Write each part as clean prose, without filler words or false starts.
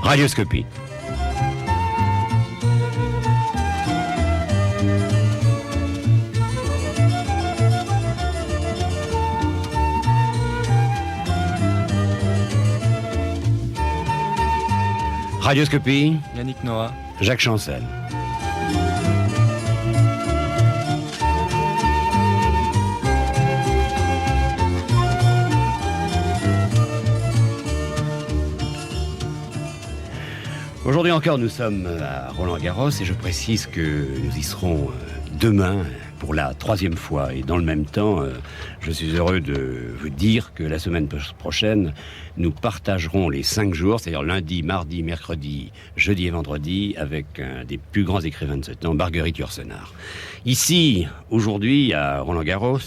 Radioscopie. Radioscopie. Yannick Noah. Jacques Chancel. Aujourd'hui encore, nous sommes à Roland-Garros et je précise que nous y serons demain pour la 3e fois. Et dans le même temps, je suis heureux de vous dire que la semaine prochaine, nous partagerons les 5 jours, c'est-à-dire lundi, mardi, mercredi, jeudi et vendredi, avec un des plus grands écrivains de ce temps, Marguerite Yourcenar. Ici, aujourd'hui, à Roland-Garros,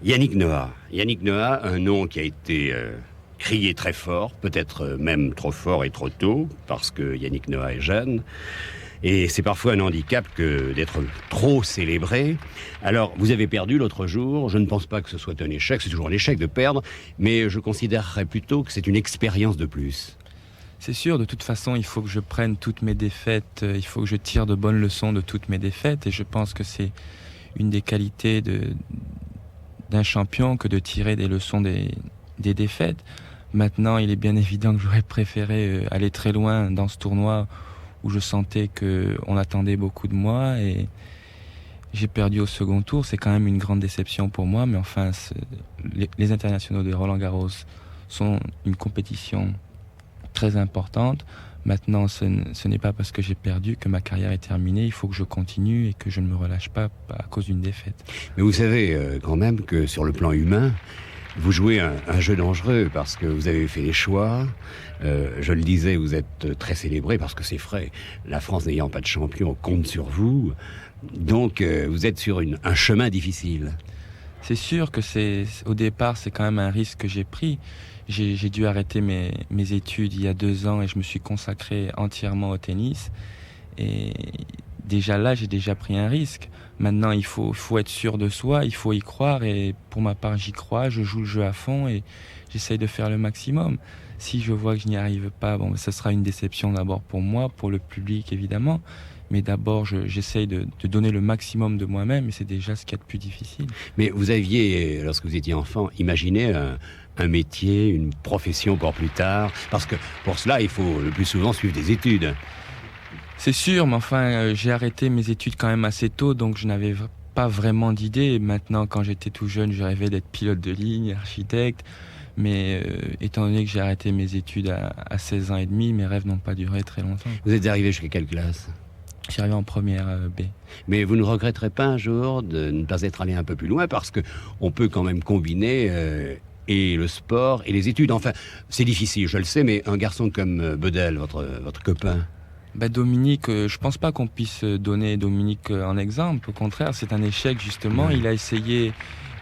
Yannick Noah. Yannick Noah, un nom qui a été crié très fort, peut-être même trop fort et trop tôt, parce que Yannick Noah est jeune. Et c'est parfois un handicap que d'être trop célébré. Alors, vous avez perdu l'autre jour. Je ne pense pas que ce soit un échec. C'est toujours un échec de perdre. Mais je considérerais plutôt que c'est une expérience de plus. C'est sûr, de toute façon, il faut que je prenne toutes mes défaites. Il faut que je tire de bonnes leçons de toutes mes défaites. Et je pense que c'est une des qualités d'un champion que de tirer des leçons des défaites. Maintenant, il est bien évident que j'aurais préféré aller très loin dans ce tournoi où je sentais qu'on attendait beaucoup de moi et j'ai perdu au second tour. C'est quand même une grande déception pour moi, mais enfin, les internationaux de Roland-Garros sont une compétition très importante. Maintenant, ce n'est pas parce que j'ai perdu que ma carrière est terminée. Il faut que je continue et que je ne me relâche pas à cause d'une défaite. Mais vous savez quand même que sur le plan humain, vous jouez un jeu dangereux parce que vous avez fait des choix. Je le disais, vous êtes très célébré parce que c'est vrai. La France n'ayant pas de champion compte sur vous. Donc, vous êtes sur un chemin difficile. C'est sûr que au départ, c'est quand même un risque que j'ai pris. J'ai dû arrêter mes études il y a 2 ans et je me suis consacré entièrement au tennis. Et déjà là, j'ai déjà pris un risque. Maintenant, il faut être sûr de soi, il faut y croire. Et pour ma part, j'y crois, je joue le jeu à fond et j'essaye de faire le maximum. Si je vois que je n'y arrive pas, ce sera une déception d'abord pour moi, pour le public évidemment. Mais d'abord, j'essaye de donner le maximum de moi-même et c'est déjà ce qu'il y a de plus difficile. Mais vous aviez, lorsque vous étiez enfant, imaginé un métier, une profession pour plus tard? Parce que pour cela, il faut le plus souvent suivre des études. C'est sûr, mais enfin, j'ai arrêté mes études quand même assez tôt, donc je n'avais pas vraiment d'idée. Maintenant, quand j'étais tout jeune, je rêvais d'être pilote de ligne, architecte. Mais étant donné que j'ai arrêté mes études à 16 ans et demi, mes rêves n'ont pas duré très longtemps. Vous êtes arrivé jusqu'à quelle classe? Je suis arrivé en première B. Mais vous ne regretterez pas un jour de ne pas être allé un peu plus loin? Parce qu'on peut quand même combiner et le sport et les études. Enfin, c'est difficile, je le sais, mais un garçon comme Bedel, votre copain... Dominique, je pense pas qu'on puisse donner Dominique en exemple. Au contraire, c'est un échec justement. Il a essayé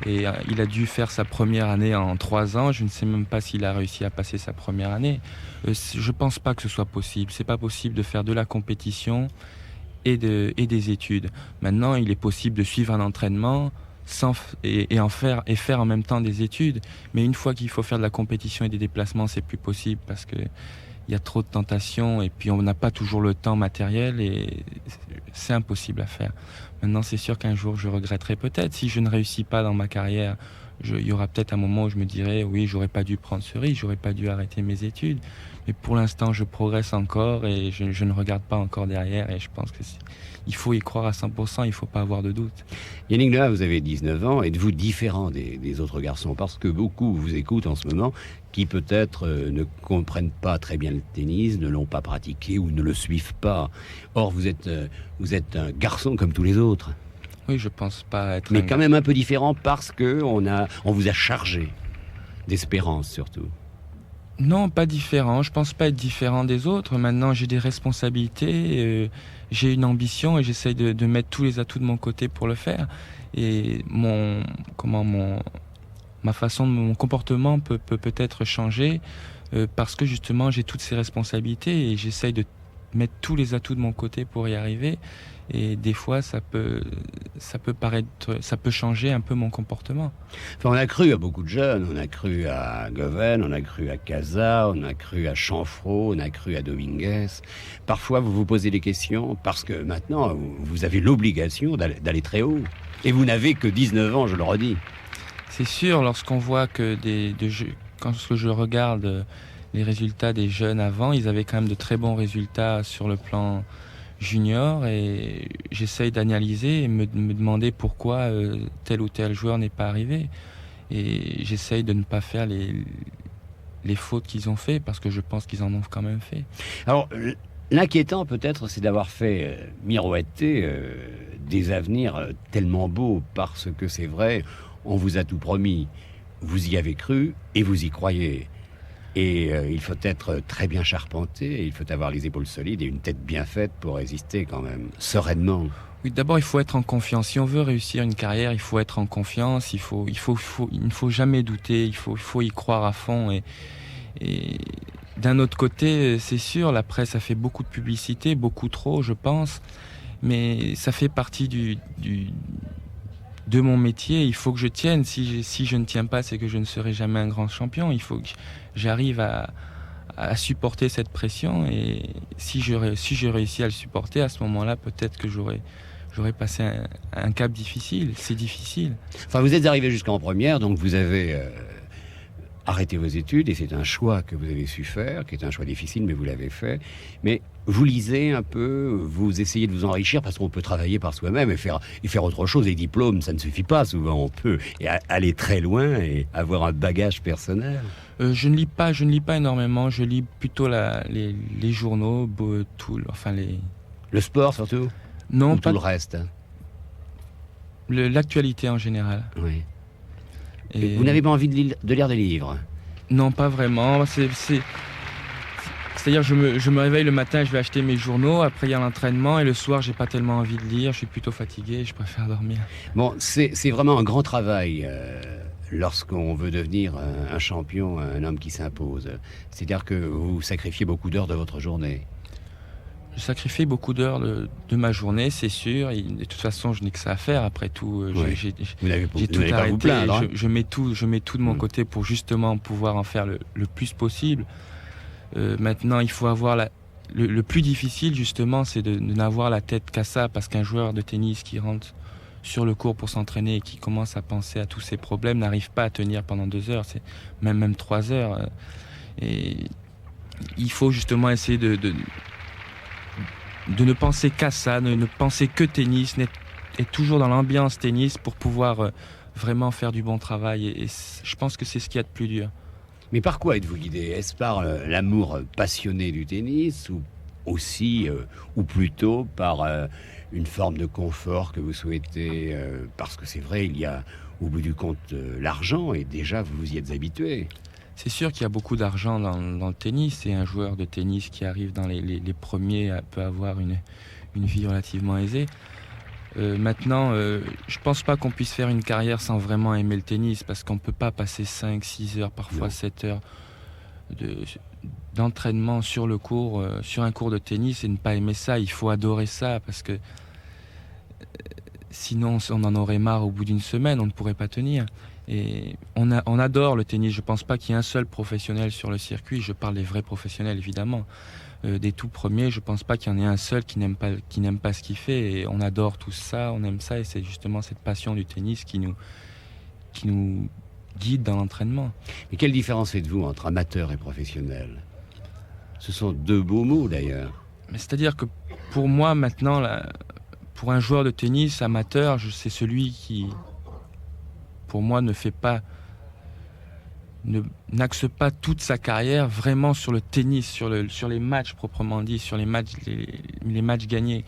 et il a dû faire sa première année en 3 ans. Je ne sais même pas s'il a réussi à passer sa première année. Je pense pas que ce soit possible. C'est pas possible de faire de la compétition et des études. Maintenant, il est possible de suivre un entraînement et faire en même temps des études. Mais une fois qu'il faut faire de la compétition et des déplacements, c'est plus possible parce que il y a trop de tentations et puis on n'a pas toujours le temps matériel et c'est impossible à faire. Maintenant, c'est sûr qu'un jour, je regretterai peut-être. Si je ne réussis pas dans ma carrière, il y aura peut-être un moment où je me dirai oui, j'aurais pas dû prendre ce risque, j'aurais pas dû arrêter mes études. Mais pour l'instant, je progresse encore et je ne regarde pas encore derrière et je pense il faut y croire à 100%, il ne faut pas avoir de doute. Yannick Noah, vous avez 19 ans, êtes-vous différent des autres garçons? Parce que beaucoup vous écoutent en ce moment qui peut-être ne comprennent pas très bien le tennis, ne l'ont pas pratiqué ou ne le suivent pas. Or, vous êtes un garçon comme tous les autres. Oui, je pense pas être... Mais quand même un peu différent parce qu'on vous a chargé d'espérance surtout. Non, pas différent. Je pense pas être différent des autres. Maintenant, j'ai des responsabilités, j'ai une ambition et j'essaye de mettre tous les atouts de mon côté pour le faire. Et mon comportement peut peut-être changer parce que justement, j'ai toutes ces responsabilités et j'essaye de mettre tous les atouts de mon côté pour y arriver. Et des fois, ça peut changer un peu mon comportement. Enfin, on a cru à beaucoup de jeunes. On a cru à Goven, on a cru à Casa, on a cru à Chanfrot, on a cru à Dominguez. Parfois, vous vous posez des questions parce que maintenant, vous avez l'obligation d'aller très haut. Et vous n'avez que 19 ans, je le redis. C'est sûr, lorsqu'on voit que quand je regarde les résultats des jeunes avant, ils avaient quand même de très bons résultats sur le plan junior, et j'essaye d'analyser et me demander pourquoi tel ou tel joueur n'est pas arrivé, et j'essaye de ne pas faire les fautes qu'ils ont fait, parce que je pense qu'ils en ont quand même fait. Alors, l'inquiétant peut-être, c'est d'avoir fait miroiter des avenirs tellement beaux, parce que c'est vrai, on vous a tout promis, vous y avez cru et vous y croyez. Et il faut être très bien charpenté, il faut avoir les épaules solides et une tête bien faite pour résister quand même, sereinement. Oui, d'abord, il faut être en confiance. Si on veut réussir une carrière, il faut être en confiance, il ne faut jamais douter, il faut y croire à fond. Et d'un autre côté, c'est sûr, la presse a fait beaucoup de publicité, beaucoup trop, je pense, mais ça fait partie de mon métier. Il faut que je tienne. Si je ne tiens pas, c'est que je ne serai jamais un grand champion. Il faut que j'arrive à supporter cette pression, et si je réussis à le supporter, à ce moment-là, peut-être que j'aurais passé un cap difficile. C'est difficile. Enfin, vous êtes arrivé jusqu'en première, donc vous avez arrêté vos études, et c'est un choix que vous avez su faire, qui est un choix difficile, mais vous l'avez fait. Mais vous lisez un peu, vous essayez de vous enrichir, parce qu'on peut travailler par soi-même et faire autre chose. Les diplômes, ça ne suffit pas souvent. On peut aller très loin et avoir un bagage personnel. Je ne lis pas énormément. Je lis plutôt les journaux, Le sport surtout? Non, ou pas tout le reste? L'actualité en général. Oui. Et vous n'avez pas envie de lire des livres? Non, pas vraiment. C'est-à-dire, je me réveille le matin, je vais acheter mes journaux, après il y a l'entraînement, et le soir, j'ai pas tellement envie de lire, je suis plutôt fatigué, je préfère dormir. Bon, c'est vraiment un grand travail lorsqu'on veut devenir un champion, un homme qui s'impose. C'est-à-dire que vous sacrifiez beaucoup d'heures de votre journée. Je sacrifie beaucoup d'heures de ma journée, c'est sûr. Et de toute façon, je n'ai que ça à faire. Après tout, oui. j'ai tout arrêté. Pas vous plaindre, hein. Je mets tout de mon côté pour justement pouvoir en faire le plus possible. Maintenant, il faut avoir le plus difficile, justement, c'est de n'avoir la tête qu'à ça, parce qu'un joueur de tennis qui rentre sur le court pour s'entraîner et qui commence à penser à tous ses problèmes n'arrive pas à tenir pendant 2 heures, c'est même 3 heures. Et il faut justement essayer de ne penser qu'à ça, ne penser que tennis, être toujours dans l'ambiance tennis pour pouvoir vraiment faire du bon travail. Et je pense que c'est ce qu'il y a de plus dur. Mais par quoi êtes-vous guidé? Est-ce par l'amour passionné du tennis, ou aussi, ou plutôt par une forme de confort que vous souhaitez? Parce que c'est vrai, il y a au bout du compte l'argent, et déjà vous vous y êtes habitué. C'est sûr qu'il y a beaucoup d'argent dans le tennis, et un joueur de tennis qui arrive dans les premiers peut avoir une vie relativement aisée. Maintenant, je pense pas qu'on puisse faire une carrière sans vraiment aimer le tennis, parce qu'on peut pas passer 5-6 heures, parfois 7 heures d'entraînement sur le court, sur un cours de tennis, et ne pas aimer ça. Il faut adorer ça, parce que sinon on en aurait marre au bout d'une semaine, on ne pourrait pas tenir. Et on adore le tennis. Je pense pas qu'il y ait un seul professionnel sur le circuit. Je parle des vrais professionnels, évidemment. Des tout premiers, je pense pas qu'il y en ait un seul qui n'aime pas ce qu'il fait. Et on adore tout ça, on aime ça, et c'est justement cette passion du tennis qui nous guide dans l'entraînement. Mais quelle différence faites-vous entre amateur et professionnel? Ce sont deux beaux mots, d'ailleurs. Mais c'est-à-dire que pour moi, maintenant, pour un joueur de tennis amateur, c'est celui qui, pour moi, n'axe pas toute sa carrière vraiment sur le tennis, sur les matchs proprement dit, sur les matchs gagnés.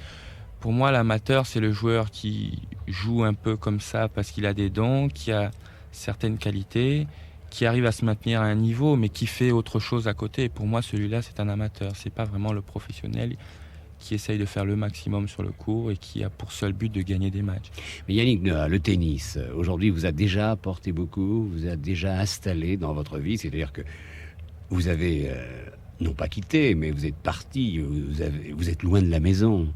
Pour moi, l'amateur, c'est le joueur qui joue un peu comme ça parce qu'il a des dons, qui a certaines qualités, qui arrive à se maintenir à un niveau, mais qui fait autre chose à côté. Et pour moi, celui-là, c'est un amateur. C'est pas vraiment le professionnel qui essaye de faire le maximum sur le court et qui a pour seul but de gagner des matchs. Mais Yannick Noah, le tennis, aujourd'hui, vous a déjà apporté beaucoup, vous a déjà installé dans votre vie, c'est-à-dire que vous avez non pas quitté, mais vous êtes parti, vous êtes loin de la maison.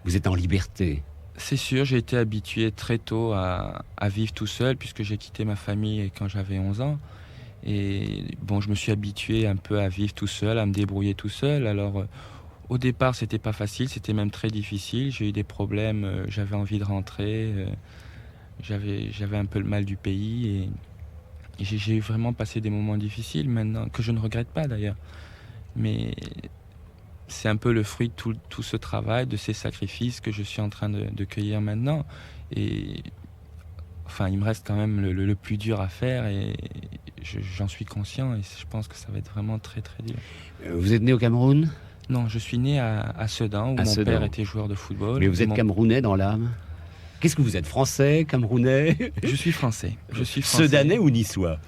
Vous êtes en liberté. C'est sûr, j'ai été habitué très tôt à vivre tout seul, puisque j'ai quitté ma famille quand j'avais 11 ans. Et bon, je me suis habitué un peu à vivre tout seul, à me débrouiller tout seul. Alors, au départ, c'était pas facile, c'était même très difficile. J'ai eu des problèmes, j'avais envie de rentrer, j'avais un peu le mal du pays. Et j'ai vraiment passé des moments difficiles maintenant, que je ne regrette pas d'ailleurs. Mais c'est un peu le fruit de tout ce travail, de ces sacrifices que je suis en train de cueillir maintenant. Et enfin, il me reste quand même le plus dur à faire et j'en suis conscient et je pense que ça va être vraiment très très dur. Vous êtes né au Cameroun ? Non, je suis né à Sedan, où mon père était joueur de football. Mais vous êtes Camerounais dans l'âme ? Qu'est-ce que vous êtes ? Français, Camerounais ? Je suis français. Sedanais ou niçois ?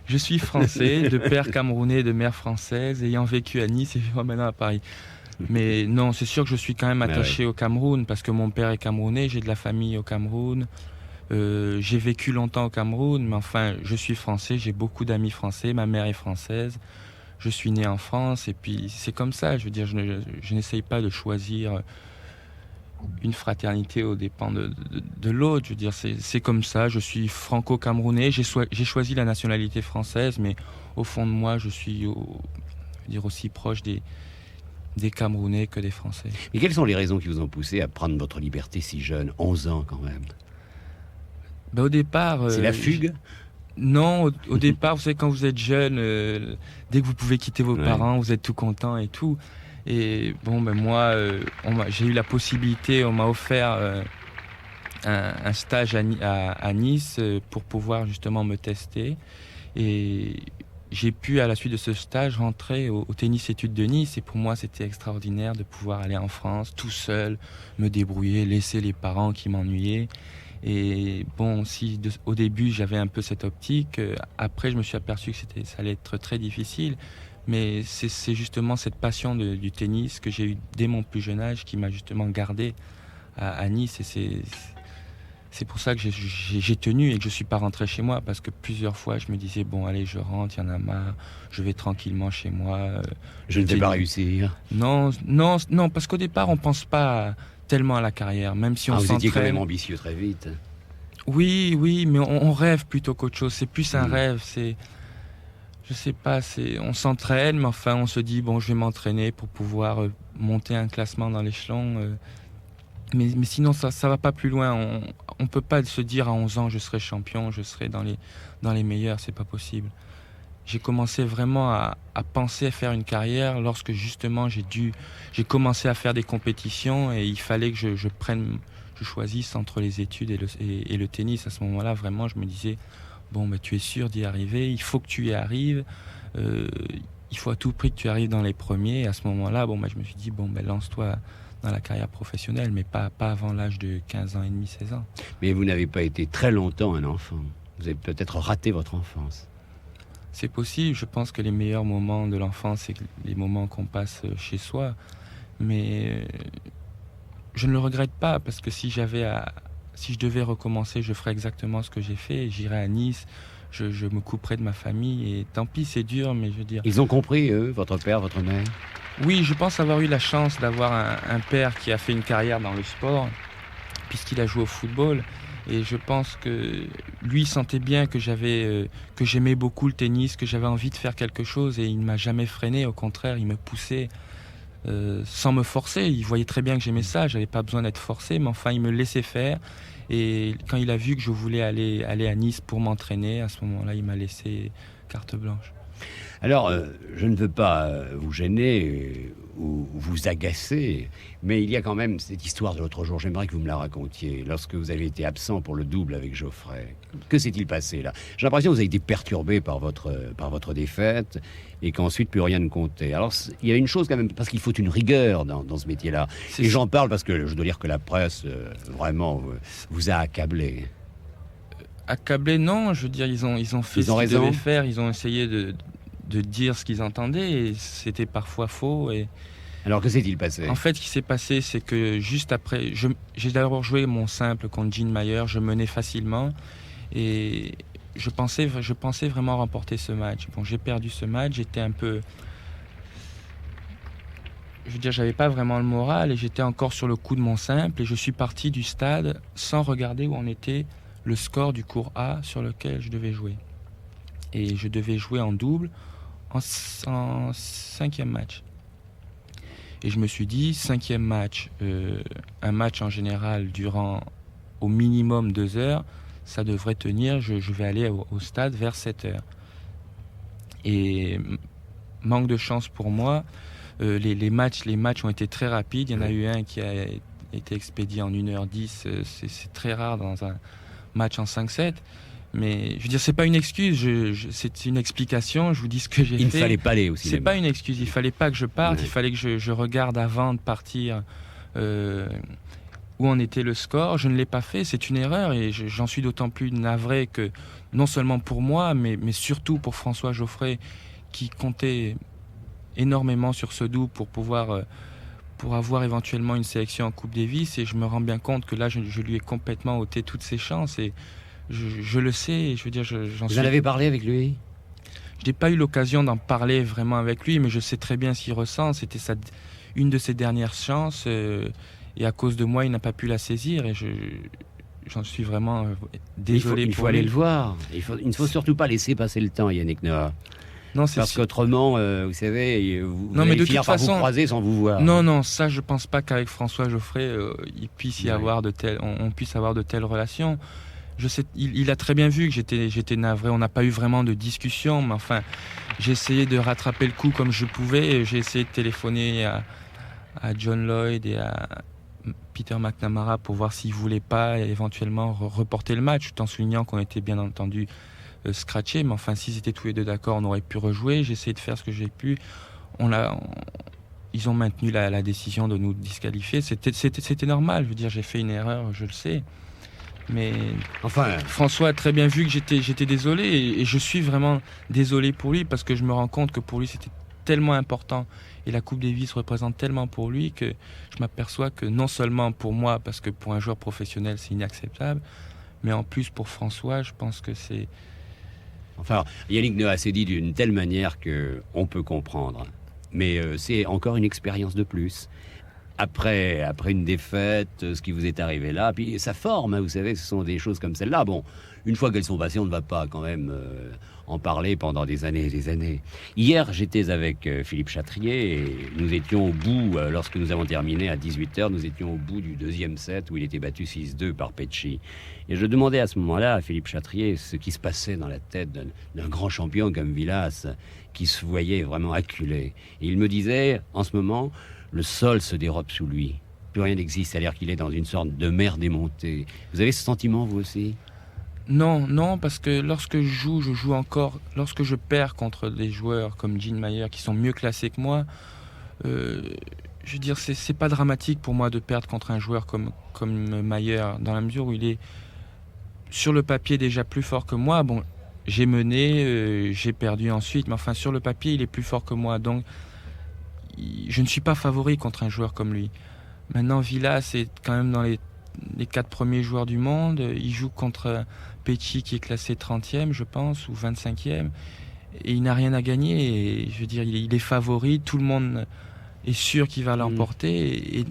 Je suis français, de père camerounais, de mère française, ayant vécu à Nice et vivant maintenant à Paris. Mais non, c'est sûr que je suis quand même attaché au Cameroun, parce que mon père est camerounais, j'ai de la famille au Cameroun. J'ai vécu longtemps au Cameroun, mais enfin, je suis français, j'ai beaucoup d'amis français, ma mère est française, je suis né en France, et puis c'est comme ça, je veux dire, je n'essaye pas de choisir une fraternité aux dépens de l'autre, je veux dire, c'est comme ça, je suis franco-camerounais, j'ai choisi la nationalité française, mais au fond de moi, je suis aussi proche des Camerounais que des Français. Et quelles sont les raisons qui vous ont poussé à prendre votre liberté si jeune, 11 ans quand même ? Au départ... c'est la fugue ? Non, au départ, vous savez, quand vous êtes jeune, dès que vous pouvez quitter vos parents, vous êtes tout content et tout. Et bon, moi, j'ai eu la possibilité, on m'a offert un stage à Nice pour pouvoir justement me tester. Et j'ai pu, à la suite de ce stage, rentrer au tennis études de Nice. Et pour moi, c'était extraordinaire de pouvoir aller en France tout seul, me débrouiller, laisser les parents qui m'ennuyaient. Et bon, si au début j'avais un peu cette optique, après je me suis aperçu que ça allait être très difficile. Mais c'est justement cette passion du tennis que j'ai eue dès mon plus jeune âge qui m'a justement gardé à Nice. Et c'est pour ça que j'ai tenu et que je ne suis pas rentré chez moi, parce que plusieurs fois je me disais, bon allez, je rentre, il y en a marre, je vais tranquillement chez moi. Je ne vais pas réussir. Non, parce qu'au départ on ne pense pas tellement à la carrière, même si on s'entraîne. Vous étiez quand même ambitieux très vite. Oui, mais on rêve plutôt qu'autre chose. C'est plus un rêve, je sais pas, on s'entraîne, mais enfin on se dit, bon, je vais m'entraîner pour pouvoir monter un classement dans l'échelon. Mais sinon, ça va pas plus loin. On peut pas se dire à 11 ans, je serai champion, je serai dans les meilleurs, c'est pas possible. J'ai commencé vraiment à penser à faire une carrière lorsque justement j'ai commencé à faire des compétitions et il fallait que je choisisse entre les études et le tennis. À ce moment-là, vraiment, je me disais, bon, tu es sûr d'y arriver, il faut que tu y arrives, il faut à tout prix que tu arrives dans les premiers. Et à ce moment-là, je me suis dit, lance-toi dans la carrière professionnelle, mais pas avant l'âge de 15 ans et demi, 16 ans. Mais vous n'avez pas été très longtemps un enfant. Vous avez peut-être raté votre enfance. C'est possible, je pense que les meilleurs moments de l'enfance, c'est les moments qu'on passe chez soi. Mais je ne le regrette pas, parce que si je devais recommencer, je ferais exactement ce que j'ai fait. J'irais à Nice, je me couperais de ma famille, et tant pis, c'est dur, mais je veux dire... Ils ont compris, eux, votre père, votre mère ? Oui, je pense avoir eu la chance d'avoir un père qui a fait une carrière dans le sport, puisqu'il a joué au football. Et je pense que lui sentait bien que j'aimais beaucoup le tennis, que j'avais envie de faire quelque chose, et il ne m'a jamais freiné. Au contraire, il me poussait sans me forcer. Il voyait très bien que j'aimais ça, j'avais pas besoin d'être forcé, mais enfin il me laissait faire. Et quand il a vu que je voulais aller à Nice pour m'entraîner, à ce moment-là, il m'a laissé carte blanche. Alors, je ne veux pas vous gêner ou vous agacer, mais il y a quand même cette histoire de l'autre jour. J'aimerais que vous me la racontiez. Lorsque vous avez été absent pour le double avec Geoffrey, que s'est-il passé là ? J'ai l'impression que vous avez été perturbé par votre défaite et qu'ensuite plus rien ne comptait. Alors, il y a une chose quand même, parce qu'il faut une rigueur dans ce métier-là. Et j'en parle parce que je dois dire que la presse, vraiment, vous a accablé. Accablé, non. Je veux dire, ils ont fait ce qu'ils devaient faire. Ils ont essayé de dire ce qu'ils entendaient, et c'était parfois faux. Et alors, que s'est-il passé ? En fait, ce qui s'est passé, c'est que juste après, j'ai d'abord joué mon simple contre Gene Mayer, je menais facilement, et je pensais vraiment remporter ce match. Bon, j'ai perdu ce match, j'étais un peu je veux dire, j'avais pas vraiment le moral et j'étais encore sur le coup de mon simple et je suis parti du stade sans regarder où en était le score du cours A sur lequel je devais jouer. Et je devais jouer en double en 5e match. Et je me suis dit, 5e match, un match en général durant au minimum 2 heures, ça devrait tenir, je vais aller au stade vers 7 heures. Et manque de chance pour moi, les matchs ont été très rapides. Il y en a eu un qui a été expédié en 1h10, c'est très rare dans un match en 5-7. Mais je veux dire, c'est pas une excuse, c'est une explication, je vous dis ce que j'ai fait. Il ne fallait pas aller au cinéma. C'est pas une excuse, il fallait pas que je parte, Ouais. il fallait que je regarde avant de partir où en était le score. Je ne l'ai pas fait, c'est une erreur et j'en suis d'autant plus navré que non seulement pour moi, mais surtout pour François Geoffrey qui comptait énormément sur ce double pour avoir éventuellement une sélection en Coupe Davis, et je me rends bien compte que là je lui ai complètement ôté toutes ses chances et je le sais, et je veux dire, j'en suis... Vous en avez parlé avec lui? Je n'ai pas eu l'occasion d'en parler vraiment avec lui, mais je sais très bien ce qu'il ressent. C'était une de ses dernières chances, et à cause de moi, il n'a pas pu la saisir, et j'en suis vraiment désolé. Il faut aller le voir. Il ne faut surtout pas laisser passer le temps, Yannick Noah. Non, Parce qu'autrement, vous savez, vous non, allez mais de finir toute par façon, vous croiser sans vous voir. Non, ça, je pense pas qu'avec François Geoffrey, il puisse y Ouais. avoir on puisse avoir de telles relations. Je sais, il a très bien vu que j'étais navré. On n'a pas eu vraiment de discussion, mais enfin, j'ai essayé de rattraper le coup comme je pouvais. J'ai essayé de téléphoner à John Lloyd et à Peter McNamara pour voir s'ils voulaient pas éventuellement reporter le match, tout en soulignant qu'on était bien entendu scratchés. Mais enfin, s'ils étaient tous les deux d'accord, on aurait pu rejouer. J'ai essayé de faire ce que j'ai pu. Ils ont maintenu la décision de nous disqualifier. C'était normal. Je veux dire, j'ai fait une erreur, je le sais. Mais Enfin, François a très bien vu que j'étais désolé, et je suis vraiment désolé pour lui, parce que je me rends compte que pour lui c'était tellement important et la Coupe Davis représente tellement pour lui que je m'aperçois que non seulement pour moi, parce que pour un joueur professionnel c'est inacceptable, mais en plus pour François, je pense que c'est... enfin, Yannick Noah s'est dit d'une telle manière qu'on peut comprendre. Mais c'est encore une expérience de plus. Après une défaite, ce qui vous est arrivé là, puis ça forme, hein, vous savez, ce sont des choses comme celle-là. Bon, une fois qu'elles sont passées, on ne va pas quand même en parler pendant des années et des années. Hier, j'étais avec Philippe Chatrier et nous étions au bout, lorsque nous avons terminé à 18h, nous étions au bout du 2e set où il était battu 6-2 par Pecci. Et je demandais à ce moment-là à Philippe Chatrier ce qui se passait dans la tête d'un grand champion comme Vilas, qui se voyait vraiment acculé. Et il me disait, en ce moment, le sol se dérobe sous lui. Plus rien n'existe, c'est-à-dire qu'il est dans une sorte de mer démontée. Vous avez ce sentiment, vous aussi? Non, parce que lorsque je joue encore. Lorsque je perds contre des joueurs comme Gene Mayer qui sont mieux classés que moi, je veux dire, c'est pas dramatique pour moi de perdre contre un joueur comme Mayer, dans la mesure où il est sur le papier déjà plus fort que moi. Bon, j'ai mené, j'ai perdu ensuite, mais enfin sur le papier il est plus fort que moi, donc je ne suis pas favori contre un joueur comme lui. Maintenant, Vilas est quand même dans les 4 premiers joueurs du monde. Il joue contre Pecci qui est classé 30e, je pense, ou 25e. Et il n'a rien à gagner. Et, je veux dire, il est favori. Tout le monde est sûr qu'il va l'emporter. Et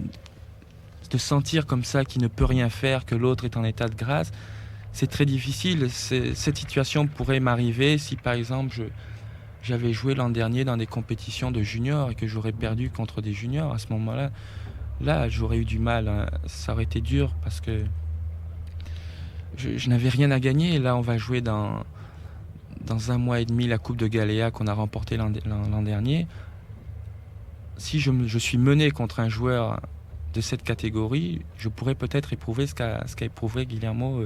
de sentir comme ça qu'il ne peut rien faire, que l'autre est en état de grâce, c'est très difficile. Cette situation pourrait m'arriver si, par exemple, j'avais joué l'an dernier dans des compétitions de juniors et que j'aurais perdu contre des juniors. À ce moment-là, j'aurais eu du mal, hein. Ça aurait été dur parce que je n'avais rien à gagner. Et là, on va jouer dans 1 mois et demi la Coupe de Galéa qu'on a remportée l'an dernier. Si je suis mené contre un joueur de cette catégorie, je pourrais peut-être éprouver ce qu'a éprouvé Guillermo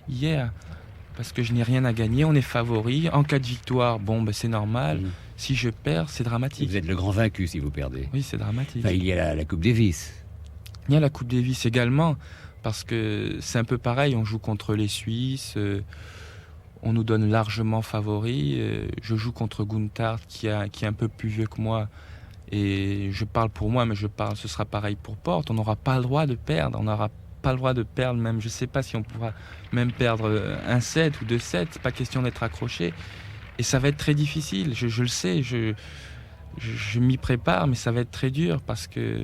hier. Parce que je n'ai rien à gagner, on est favori. En cas de victoire, c'est normal. Si je perds, c'est dramatique. Vous êtes le grand vaincu si vous perdez. Oui, c'est dramatique. Enfin, il y a la Coupe Davis. Il y a la Coupe Davis également, parce que c'est un peu pareil. On joue contre les Suisses, on nous donne largement favoris. Je joue contre Gunther, qui est un peu plus vieux que moi. Et je parle pour moi, mais ce sera pareil pour Porte. On n'aura pas le droit de perdre. On n'aura pas le droit de perdre, même je ne sais pas si on pourra même perdre 1 set ou 2 sets, c'est pas question d'être accroché et ça va être très difficile, je le sais, je m'y prépare, mais ça va être très dur parce que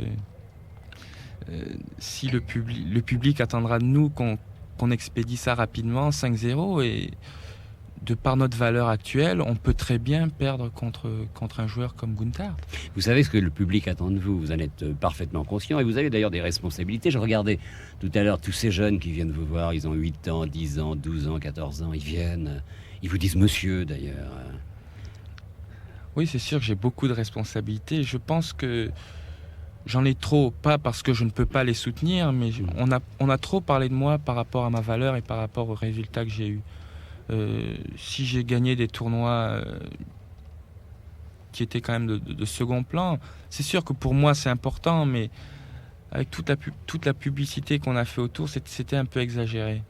si le public attendra de nous qu'on expédie ça rapidement, 5-0, et de par notre valeur actuelle, on peut très bien perdre contre un joueur comme Gunther. Vous savez ce que le public attend de vous, vous en êtes parfaitement conscient, et vous avez d'ailleurs des responsabilités. Je regardais tout à l'heure tous ces jeunes qui viennent vous voir, ils ont 8 ans, 10 ans, 12 ans, 14 ans, ils viennent, ils vous disent monsieur d'ailleurs. Oui, c'est sûr que j'ai beaucoup de responsabilités. Je pense que j'en ai trop, pas parce que je ne peux pas les soutenir, mais on a trop parlé de moi par rapport à ma valeur et par rapport aux résultats que j'ai eus. Si j'ai gagné des tournois qui étaient quand même de second plan, c'est sûr que pour moi c'est important, mais avec toute la publicité qu'on a fait autour, c'était un peu exagéré.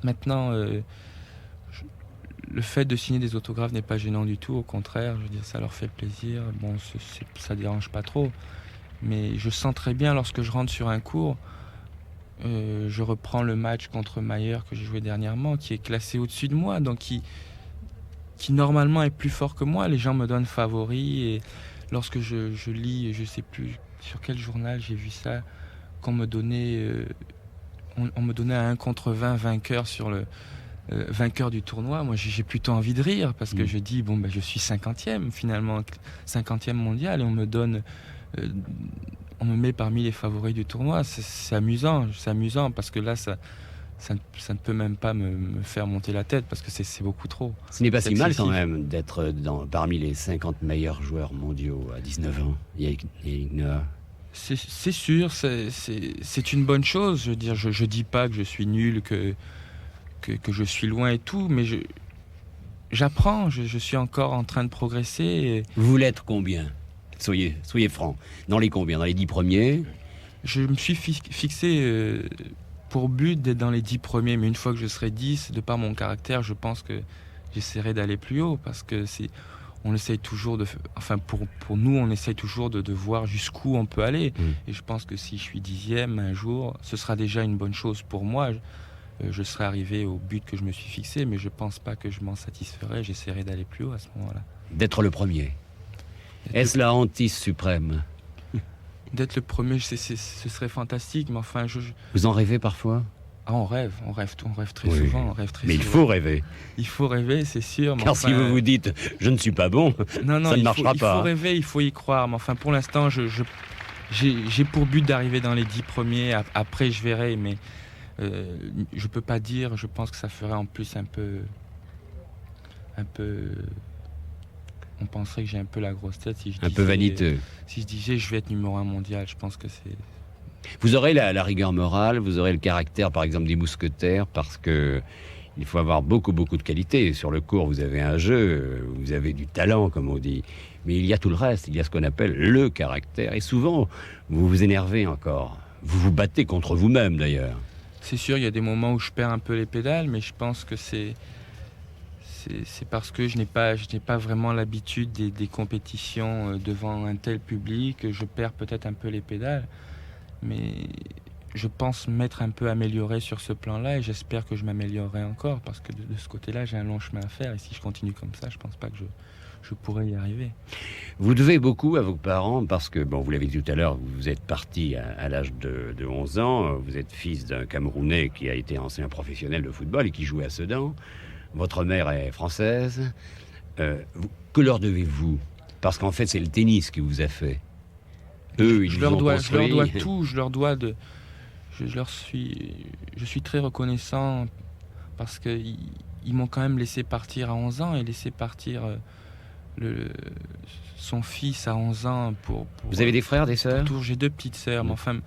Maintenant, le fait de signer des autographes n'est pas gênant du tout, au contraire, je veux dire, ça leur fait plaisir. Bon, ça dérange pas trop, mais je sens très bien lorsque je rentre sur un court. Je reprends le match contre Mayer que j'ai joué dernièrement, qui est classé au-dessus de moi, donc qui normalement est plus fort que moi. Les gens me donnent favori, et lorsque je lis, je sais plus sur quel journal j'ai vu ça, qu'on me donnait, on me donnait un 1 contre 20 vainqueur sur le vainqueur du tournoi. Moi j'ai plutôt envie de rire parce que je dis bon je suis 50e finalement, 50e mondial, et on me donne on me met parmi les favoris du tournoi. C'est amusant parce que là, ça ne peut même pas me faire monter la tête parce que c'est beaucoup trop. Ce n'est pas si mal quand même d'être parmi les 50 meilleurs joueurs mondiaux à 19 ans. C'est sûr, c'est une bonne chose. Je veux dire, je dis pas que je suis nul, que je suis loin et tout, mais j'apprends, je suis encore en train de progresser. Et... Vous voulez être combien ? Soyez franc. Dans les combien ? Dans les 10 premiers ? Je me suis fixé pour but d'être dans les 10 premiers, mais une fois que je serai 10, de par mon caractère, je pense que j'essaierai d'aller plus haut, parce que on essaye toujours pour nous, on essaye toujours de voir jusqu'où on peut aller. Et je pense que si je suis 10e un jour, ce sera déjà une bonne chose pour moi. Je serai arrivé au but que je me suis fixé, mais je pense pas que je m'en satisferai. J'essaierai d'aller plus haut à ce moment-là. D'être le premier. Est-ce la hantise suprême ? D'être le premier, ce serait fantastique, mais enfin... Vous en rêvez parfois ? On rêve très souvent. Mais il faut rêver. Il faut rêver, c'est sûr. Car si vous vous dites « je ne suis pas bon », ça ne marchera pas. Il faut rêver, il faut y croire. Mais enfin, pour l'instant, j'ai pour but d'arriver dans les 10 premiers. Après, je verrai, mais je peux pas dire. Je pense que ça ferait en plus un peu... On penserait que j'ai un peu la grosse tête si je disais... Un peu vaniteux. Si je disais je vais être numéro 1 mondial, je pense que c'est... Vous aurez la rigueur morale, vous aurez le caractère, par exemple, des mousquetaires, parce que il faut avoir beaucoup de qualités. Sur le court, vous avez un jeu, vous avez du talent, comme on dit. Mais il y a tout le reste, il y a ce qu'on appelle le caractère. Et souvent, vous vous énervez encore. Vous vous battez contre vous-même, d'ailleurs. C'est sûr, il y a des moments où je perds un peu les pédales, mais je pense que c'est parce que je n'ai pas vraiment l'habitude des compétitions devant un tel public. Je perds peut-être un peu les pédales, mais je pense m'être un peu amélioré sur ce plan-là, et j'espère que je m'améliorerai encore, parce que de ce côté-là, j'ai un long chemin à faire, et si je continue comme ça, je pense pas que je pourrais y arriver. Vous devez beaucoup à vos parents, parce que, bon, vous l'avez dit tout à l'heure, vous êtes parti à l'âge de 11 ans, vous êtes fils d'un Camerounais qui a été ancien professionnel de football et qui jouait à Sedan. Votre mère est française. Que leur devez-vous ? Parce qu'en fait, c'est le tennis qui vous a fait. Eux, je leur dois tout. Je suis très reconnaissant parce que ils m'ont quand même laissé partir à 11 ans et laissé partir son fils à 11 ans pour Vous avez des frères, des sœurs ? J'ai 2 petites sœurs, mais enfin,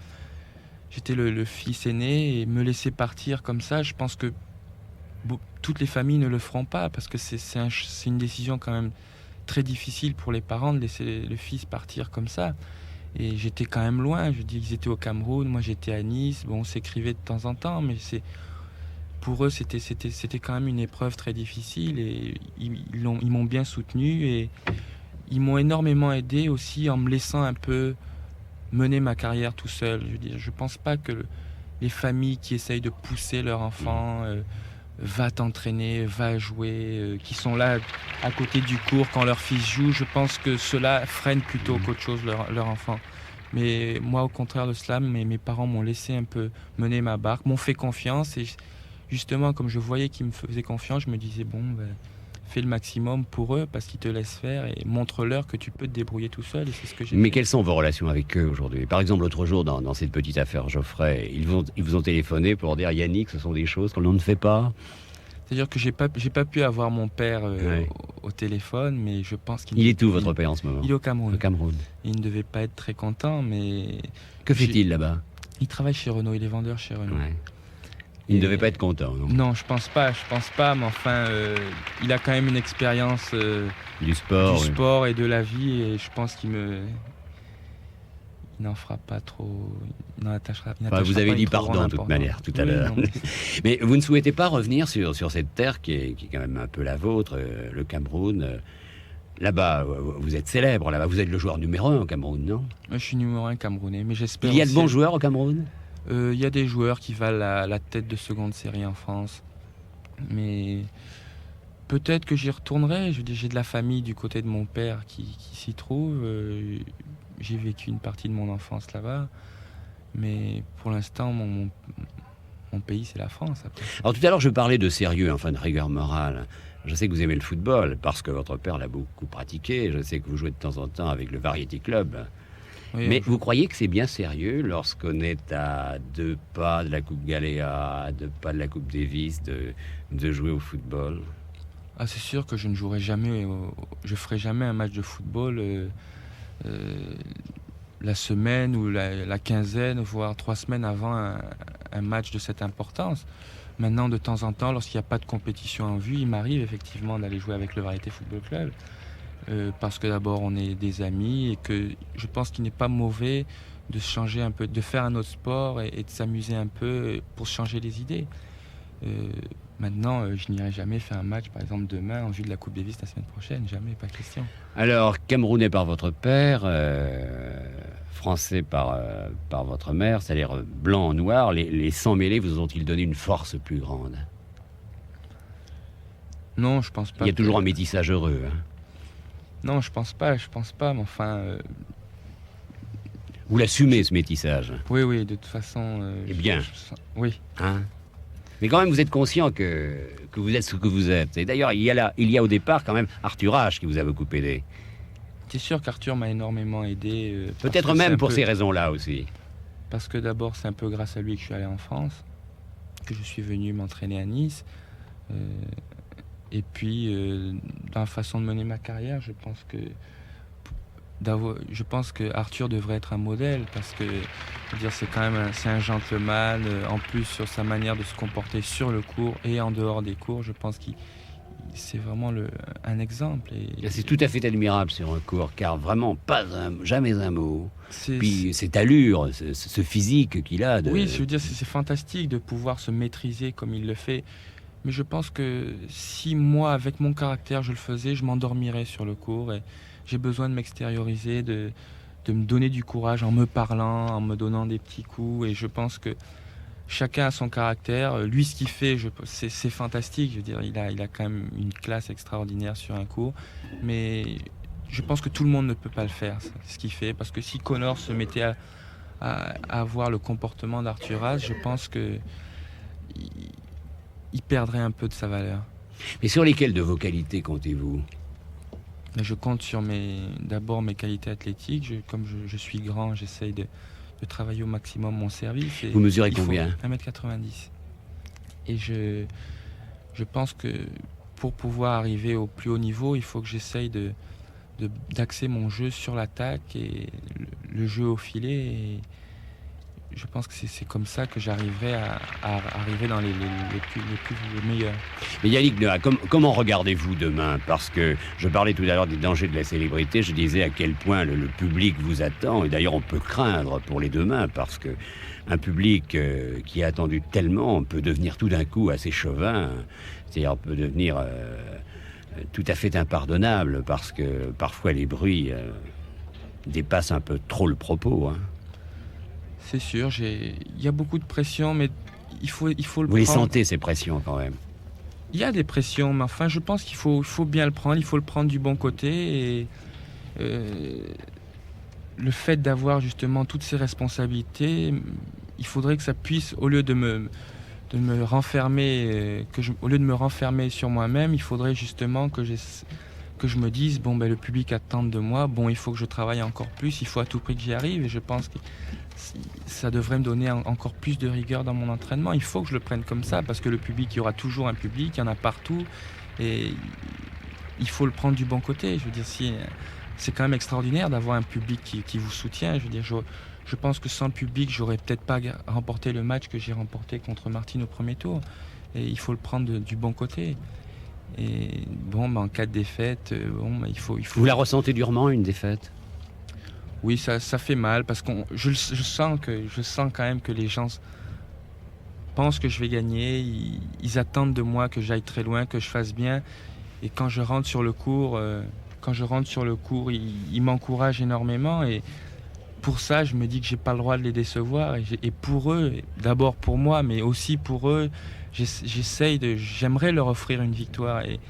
j'étais le fils aîné, et me laisser partir comme ça, je pense que toutes les familles ne le feront pas, parce que c'est une décision quand même très difficile pour les parents de laisser le fils partir comme ça. Et j'étais quand même loin. Je dis qu'ils étaient au Cameroun, moi j'étais à Nice. Bon, on s'écrivait de temps en temps, mais pour eux c'était quand même une épreuve très difficile, et ils m'ont bien soutenu, et ils m'ont énormément aidé aussi en me laissant un peu mener ma carrière tout seul. Je veux dire, je pense pas que les familles qui essayent de pousser leur enfant va t'entraîner, va jouer, qui sont là à côté du cours quand leur fils joue, je pense que cela freine plutôt qu'autre chose leur enfant. Mais moi, au contraire de cela, mes parents m'ont laissé un peu mener ma barque, m'ont fait confiance. Et justement, comme je voyais qu'ils me faisaient confiance, je me disais, bon, ben, fais le maximum pour eux parce qu'ils te laissent faire et montre-leur que tu peux te débrouiller tout seul. Et c'est ce que j'ai Mais fait. quelles sont vos relations avec eux aujourd'hui? Par exemple, l'autre jour, dans cette petite affaire Geoffrey, ils vous ont téléphoné pour dire, Yannick, ce sont des choses que l'on ne fait pas. C'est-à-dire que j'ai pas pu avoir mon père Ouais. au téléphone, mais je pense qu'il... Il est où, votre père, en ce moment? Il est au Cameroun. Au Cameroun. Il ne devait pas être très content, mais... Que fait-il là-bas? Il travaille chez Renault, il est vendeur chez Renault. Ouais. Il ne devait pas être content, non? Non, je pense pas, mais enfin, il a quand même une expérience Du sport. du oui. sport et de la vie, et je pense qu'il n'en fera pas trop... Il n'attachera Enfin, vous avez pas dit une trop pardon, grande de toute importance. manière, tout à Oui, l'heure. non. Mais vous ne souhaitez pas revenir sur cette terre qui est quand même un peu la vôtre, le Cameroun. Là-bas, vous êtes célèbre, là-bas, vous êtes le joueur numéro 1 au Cameroun, non? Moi, je suis numéro 1 camerounais, mais j'espère Il y a de aussi- bons joueurs au Cameroun? Il y a des joueurs qui valent la tête de seconde série en France. Mais peut-être que j'y retournerai. Je veux dire, j'ai de la famille du côté de mon père qui s'y trouve. J'ai vécu une partie de mon enfance là-bas. Mais pour l'instant, mon pays, c'est la France. Après. Alors tout à l'heure, je parlais de sérieux, enfin de rigueur morale. Je sais que vous aimez le football, parce que votre père l'a beaucoup pratiqué. Je sais que vous jouez de temps en temps avec le Variety Club. Oui, Mais vous croyez que c'est bien sérieux lorsqu'on est à 2 pas de la Coupe Galéa, à 2 pas de la Coupe Davis, de jouer au football? Ah, c'est sûr que je ne jouerai jamais, je ferai jamais un match de football la semaine ou la quinzaine, voire 3 semaines avant un match de cette importance. Maintenant, de temps en temps, lorsqu'il n'y a pas de compétition en vue, il m'arrive effectivement d'aller jouer avec le Variété Football Club. Parce que d'abord, on est des amis et que je pense qu'il n'est pas mauvais de changer un peu, de faire un autre sport et de s'amuser un peu pour changer les idées. Maintenant, je n'irai jamais faire un match, par exemple, demain, en vue de la Coupe Davis la semaine prochaine. Jamais, pas question. Alors, camerounais par votre père, français par votre mère, c'est-à-dire blanc en noir, les sangs mêlés vous ont-ils donné une force plus grande? Non, je pense pas. Il y a toujours un métissage heureux. Hein. Non, je pense pas, mais enfin... Vous l'assumez, ce métissage? Oui, de toute façon... Eh bien. Oui. Hein? Mais quand même, vous êtes conscient que vous êtes ce que vous êtes. Et d'ailleurs, il y a au départ quand même Arthur H qui vous a beaucoup aidé. C'est sûr qu'Arthur m'a énormément aidé. Peut-être même pour ces raisons-là aussi. Parce que d'abord, c'est un peu grâce à lui que je suis allé en France, que je suis venu m'entraîner à Nice. Et puis, dans la façon de mener ma carrière, je pense que Arthur devrait être un modèle parce que je veux dire, c'est quand même c'est un gentleman. En plus, sur sa manière de se comporter sur le court et en dehors des cours, je pense qu'il c'est vraiment un exemple. Et C'est tout à fait admirable sur un cours, car vraiment jamais un mot. c'est- Puis cette allure, ce physique qu'il a. Oui, je veux dire, c'est fantastique de pouvoir se maîtriser comme il le fait. Mais je pense que si moi, avec mon caractère, je le faisais, je m'endormirais sur le court. Et j'ai besoin de m'extérioriser, de me donner du courage en me parlant, en me donnant des petits coups. Et je pense que chacun a son caractère. Lui, ce qu'il fait, c'est fantastique. Je veux dire, il a quand même une classe extraordinaire sur un court. Mais je pense que tout le monde ne peut pas le faire, ce qu'il fait. Parce que si Connor se mettait à avoir le comportement d'Arthur Ashe, je pense que il perdrait un peu de sa valeur. Mais sur lesquelles de vos qualités comptez-vous? Mais je compte sur d'abord mes qualités athlétiques. Comme je suis grand, j'essaye de travailler au maximum mon service. Et Vous mesurez il faut combien? 1m90. Et je pense que pour pouvoir arriver au plus haut niveau, il faut que j'essaye d'axer mon jeu sur l'attaque et le jeu au filet. Et je pense que c'est comme ça que j'arriverai à arriver dans les meilleurs. Mais Yannick Noah, comment regardez-vous demain? Parce que je parlais tout à l'heure des dangers de la célébrité, je disais à quel point le public vous attend, et d'ailleurs on peut craindre pour les demain, parce que un public qui a attendu tellement peut devenir tout d'un coup assez chauvin, c'est-à-dire peut devenir tout à fait impardonnable, parce que parfois les bruits dépassent un peu trop le propos. Hein. C'est sûr, il y a beaucoup de pression, mais il faut le Vous les prendre. sentez, ces pressions, quand même? Il y a des pressions, mais enfin, je pense qu'il faut bien le prendre. Il faut le prendre du bon côté. Et le fait d'avoir justement toutes ces responsabilités, il faudrait que ça puisse, au lieu de me renfermer, au lieu de me renfermer sur moi-même, il faudrait justement que je me dise, bon, ben, le public attend de moi, bon, il faut que je travaille encore plus, il faut à tout prix que j'y arrive. Et je pense que ça devrait me donner encore plus de rigueur dans mon entraînement. Il faut que je le prenne comme ça, parce que le public, il y aura toujours un public, il y en a partout. Et il faut le prendre du bon côté. Je veux dire, c'est quand même extraordinaire d'avoir un public qui vous soutient. Je veux dire, je pense que sans le public, j'aurais peut-être pas remporté le match que j'ai remporté contre Martine au premier tour. Et il faut le prendre du bon côté. Et bon, en cas de défaite, il faut... Vous la ressentez durement, une défaite ? Oui, ça fait mal, parce que je sens quand même que les gens pensent que je vais gagner. Ils attendent de moi que j'aille très loin, que je fasse bien. Et quand je rentre sur le court, ils m'encouragent énormément. Et pour ça, je me dis que j'ai pas le droit de les décevoir. Et pour eux, d'abord pour moi, mais aussi pour eux, j'aimerais leur offrir une victoire. Et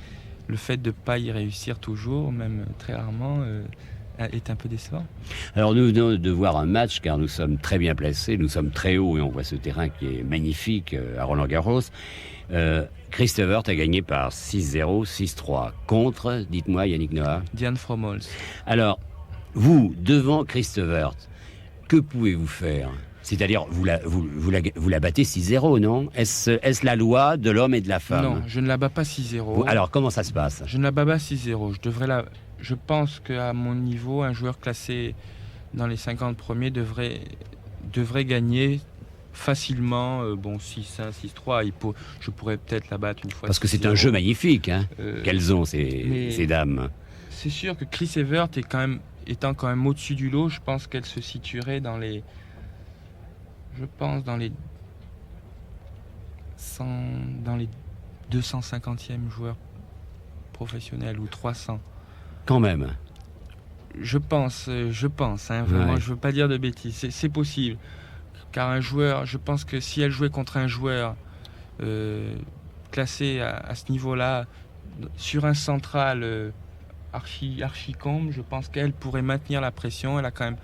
le fait de ne pas y réussir toujours, même très rarement, est un peu décevant. Alors nous venons de voir un match, car nous sommes très bien placés, nous sommes très hauts et on voit ce terrain qui est magnifique à Roland-Garros. Chris Evert a gagné par 6-0, 6-3 contre, dites-moi Yannick Noah. Diane Fromholz. Alors, vous, devant Chris Evert, que pouvez-vous faire ? C'est-à-dire, vous la battez 6-0, non ? Est-ce la loi de l'homme et de la femme ? Non, je ne la bats pas 6-0. Alors, comment ça se passe ? Je ne la bats pas 6-0. Je pense qu'à mon niveau, un joueur classé dans les 50 premiers devrait gagner facilement. 6-1, 6-3. Je pourrais peut-être la battre une fois. Parce que 6-0. C'est un jeu magnifique, hein, qu'elles ont, ces dames. C'est sûr que Chris Evert étant quand même au-dessus du lot, je pense qu'elle se situerait dans les 250e joueurs professionnels ou 300. Quand même. Je pense, vraiment, je veux pas dire de bêtises. C'est possible. Car un joueur, je pense que si elle jouait contre un joueur classé à ce niveau-là, sur un central archi-combe, je pense qu'elle pourrait maintenir la pression. Elle a quand même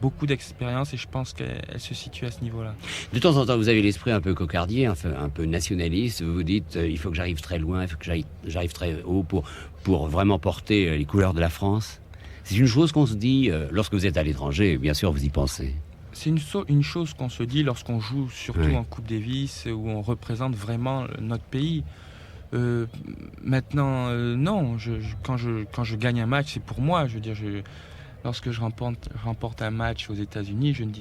beaucoup d'expérience et je pense qu'elle se situe à ce niveau-là. De temps en temps, vous avez l'esprit un peu cocardier, un peu nationaliste. Vous vous dites, il faut que j'arrive très loin, il faut que j'arrive très haut pour vraiment porter les couleurs de la France. C'est une chose qu'on se dit lorsque vous êtes à l'étranger, bien sûr, vous y pensez. C'est une chose qu'on se dit lorsqu'on joue, surtout en Coupe Davis, où on représente vraiment notre pays. Maintenant, non. Quand je gagne un match, c'est pour moi. Je veux dire, lorsque je remporte un match aux États-Unis, je ne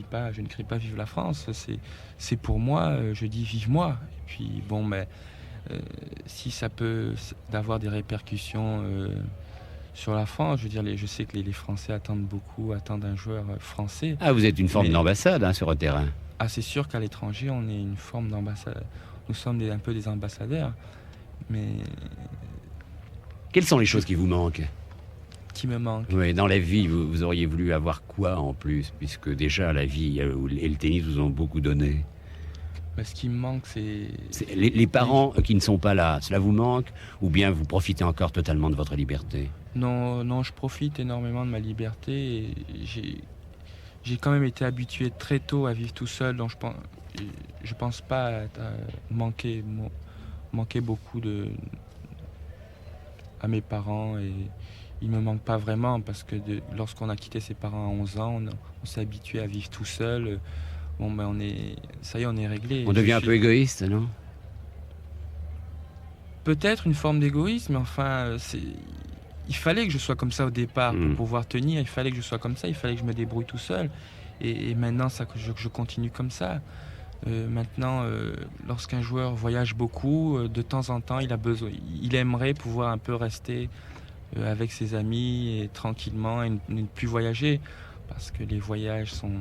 crie pas Vive la France. C'est pour moi. Je dis Vive moi. Et puis bon, mais si ça peut avoir des répercussions sur la France, je veux dire, je sais que les Français attendent un joueur français. Ah, vous êtes une forme d'ambassade sur le terrain. Ah, c'est sûr qu'à l'étranger, on est une forme d'ambassade. Nous sommes un peu des ambassadeurs. Mais quelles sont les choses qui vous manquent ? Qui me manquent ? Oui, dans la vie, vous auriez voulu avoir quoi en plus ? Puisque déjà, la vie et le tennis vous ont beaucoup donné. Mais ce qui me manque, c'est les parents qui ne sont pas là, cela vous manque ? Ou bien vous profitez encore totalement de votre liberté ? Non, je profite énormément de ma liberté. Et j'ai quand même été habitué très tôt à vivre tout seul, donc je pense pas manquer beaucoup à mes parents, et ils me manquent pas vraiment parce que lorsqu'on a quitté ses parents à 11 ans, on s'est habitué à vivre tout seul. Bon, ben on est réglé. On devient un peu égoïste, non ? Peut-être une forme d'égoïsme, mais enfin, il fallait que je sois comme ça au départ pour pouvoir tenir. Il fallait que je sois comme ça, il fallait que je me débrouille tout seul. Et maintenant, je continue comme ça. Maintenant, lorsqu'un joueur voyage beaucoup, de temps en temps, il aimerait pouvoir un peu rester avec ses amis et tranquillement et ne plus voyager, parce que les voyages sont...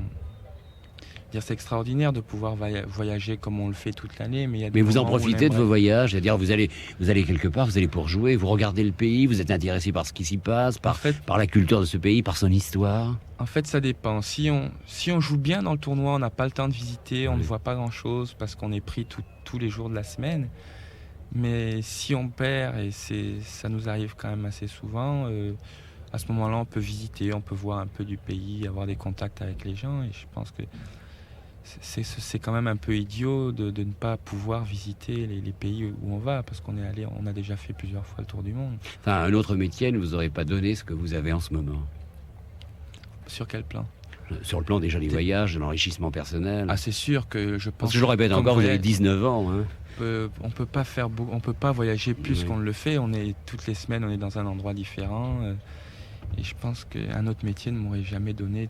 C'est extraordinaire de pouvoir voyager comme on le fait toute l'année, mais vous en profitez de vos voyages, c'est-à-dire vous allez quelque part, vous allez pour jouer, vous regardez le pays, vous êtes intéressé par ce qui s'y passe, par la culture de ce pays, par son histoire. En fait, ça dépend. Si on joue bien dans le tournoi, on n'a pas le temps de visiter, on ne voit pas grand-chose parce qu'on est pris tous les jours de la semaine. Mais si on perd, et ça nous arrive quand même assez souvent, à ce moment-là, on peut visiter, on peut voir un peu du pays, avoir des contacts avec les gens. Et je pense que c'est quand même un peu idiot de ne pas pouvoir visiter les pays où on va, parce qu'on a déjà fait plusieurs fois le tour du monde. Enfin, un autre métier ne vous aurait pas donné ce que vous avez en ce moment. Sur quel plan? Sur le plan déjà des voyages, de l'enrichissement personnel. Ah, c'est sûr que je pense... Parce que je le répète encore, vous avez 19 ans. Hein. On peut pas voyager plus qu'on le fait. Toutes les semaines, on est dans un endroit différent. Et je pense qu'un autre métier ne m'aurait jamais donné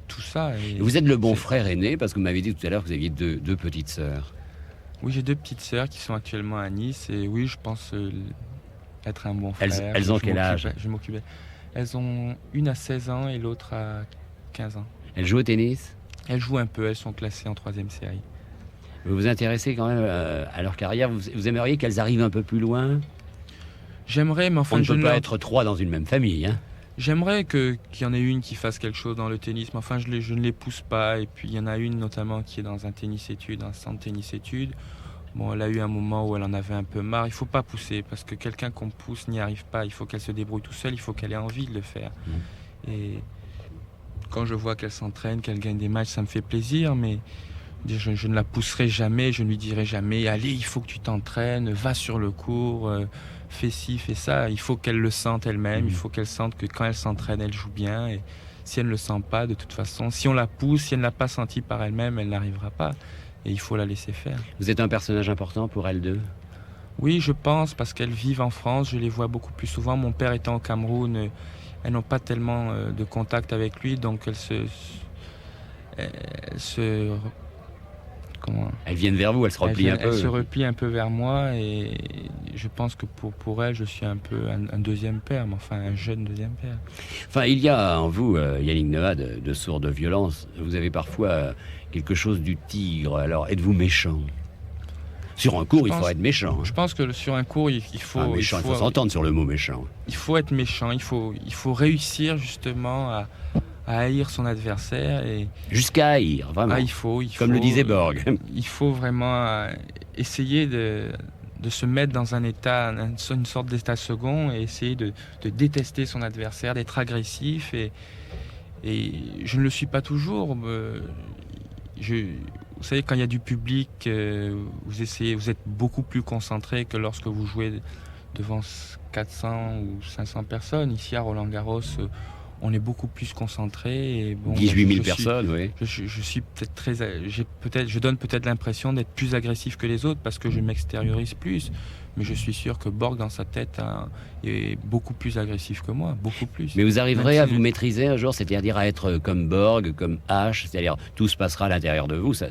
tout ça. Et vous êtes le bon frère aîné, parce que vous m'avez dit tout à l'heure que vous aviez deux petites sœurs. Oui, j'ai 2 petites sœurs qui sont actuellement à Nice. Et oui, je pense être un bon frère. Elles ont quel âge? Je m'occupais. Elles ont une à 16 ans et l'autre à 15 ans. Elles jouent au tennis? Elles jouent un peu, elles sont classées en 3e série. Vous vous intéressez quand même à leur carrière. Vous aimeriez qu'elles arrivent un peu plus loin? J'aimerais, mais enfin... On ne peut pas être 3 dans une même famille. Hein. J'aimerais qu'il y en ait une qui fasse quelque chose dans le tennis, mais enfin je ne les pousse pas. Et puis il y en a une notamment qui est dans un tennis-études, un centre tennis-études. Bon, elle a eu un moment où elle en avait un peu marre. Il ne faut pas pousser, parce que quelqu'un qu'on pousse n'y arrive pas. Il faut qu'elle se débrouille tout seule, il faut qu'elle ait envie de le faire. Et quand je vois qu'elle s'entraîne, qu'elle gagne des matchs, ça me fait plaisir, mais je ne la pousserai jamais, je ne lui dirai jamais « Allez, il faut que tu t'entraînes, va sur le cours, fais ci, fais ça ». Il faut qu'elle le sente elle-même, il faut qu'elle sente que quand elle s'entraîne, elle joue bien. Et si elle ne le sent pas, de toute façon, si on la pousse, si elle ne l'a pas senti par elle-même, elle n'arrivera pas. Et il faut la laisser faire. Vous êtes un personnage important pour elles deux? Oui, je pense, parce qu'elles vivent en France, je les vois beaucoup plus souvent. Mon père étant au Cameroun, elles n'ont pas tellement de contact avec lui, donc elles viennent vers vous, elles se replient un peu. Elles se replient un peu vers moi, et je pense que pour elles, je suis un peu un deuxième père, mais enfin un jeune deuxième père. Enfin, il y a en vous, Yannick Noah, de sourdes violences. Vous avez parfois quelque chose du tigre. Alors, êtes-vous méchant? Sur un cours, il faut être méchant. Je pense que sur un cours, il faut... il faut s'entendre sur le mot méchant. Il faut être méchant, il faut réussir justement à haïr son adversaire. Jusqu'à haïr, vraiment. Ah, il faut, comme le disait Borg. Il faut vraiment essayer de se mettre dans un état, une sorte d'état second, et essayer de détester son adversaire, d'être agressif. Et je ne le suis pas toujours. Vous savez, quand il y a du public, vous êtes beaucoup plus concentré que lorsque vous jouez devant 400 ou 500 personnes. Ici, à Roland-Garros, on est beaucoup plus concentré. 18 000 personnes, oui. Je suis peut-être je donne peut-être l'impression d'être plus agressif que les autres parce que je m'extériorise plus. Mais je suis sûr que Borg, dans sa tête, est beaucoup plus agressif que moi, beaucoup plus. Mais vous arriverez à vous maîtriser un jour, c'est-à-dire à être comme Borg, comme H, c'est-à-dire tout se passera à l'intérieur de vous, ça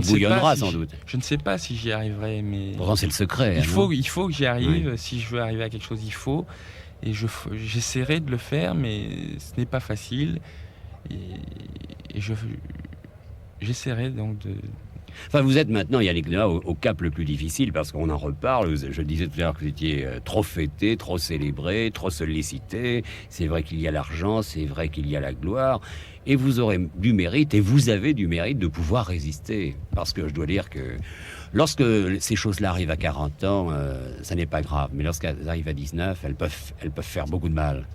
bouillonnera sans doute. Je ne sais pas si j'y arriverai, mais... Pourtant, c'est le secret. Il faut que j'y arrive. Oui. Si je veux arriver à quelque chose, il faut. Et j'essaierai de le faire, mais ce n'est pas facile. Et j'essaierai donc de... Enfin, vous êtes maintenant, Yannick Noah, au cap le plus difficile, parce qu'on en reparle. Je disais tout à l'heure que vous étiez trop fêté, trop célébré, trop sollicité. C'est vrai qu'il y a l'argent, c'est vrai qu'il y a la gloire. Et vous aurez du mérite, et vous avez du mérite de pouvoir résister. Parce que je dois dire que lorsque ces choses-là arrivent à 40 ans, ça n'est pas grave. Mais lorsqu'elles arrivent à 19, elles peuvent faire beaucoup de mal.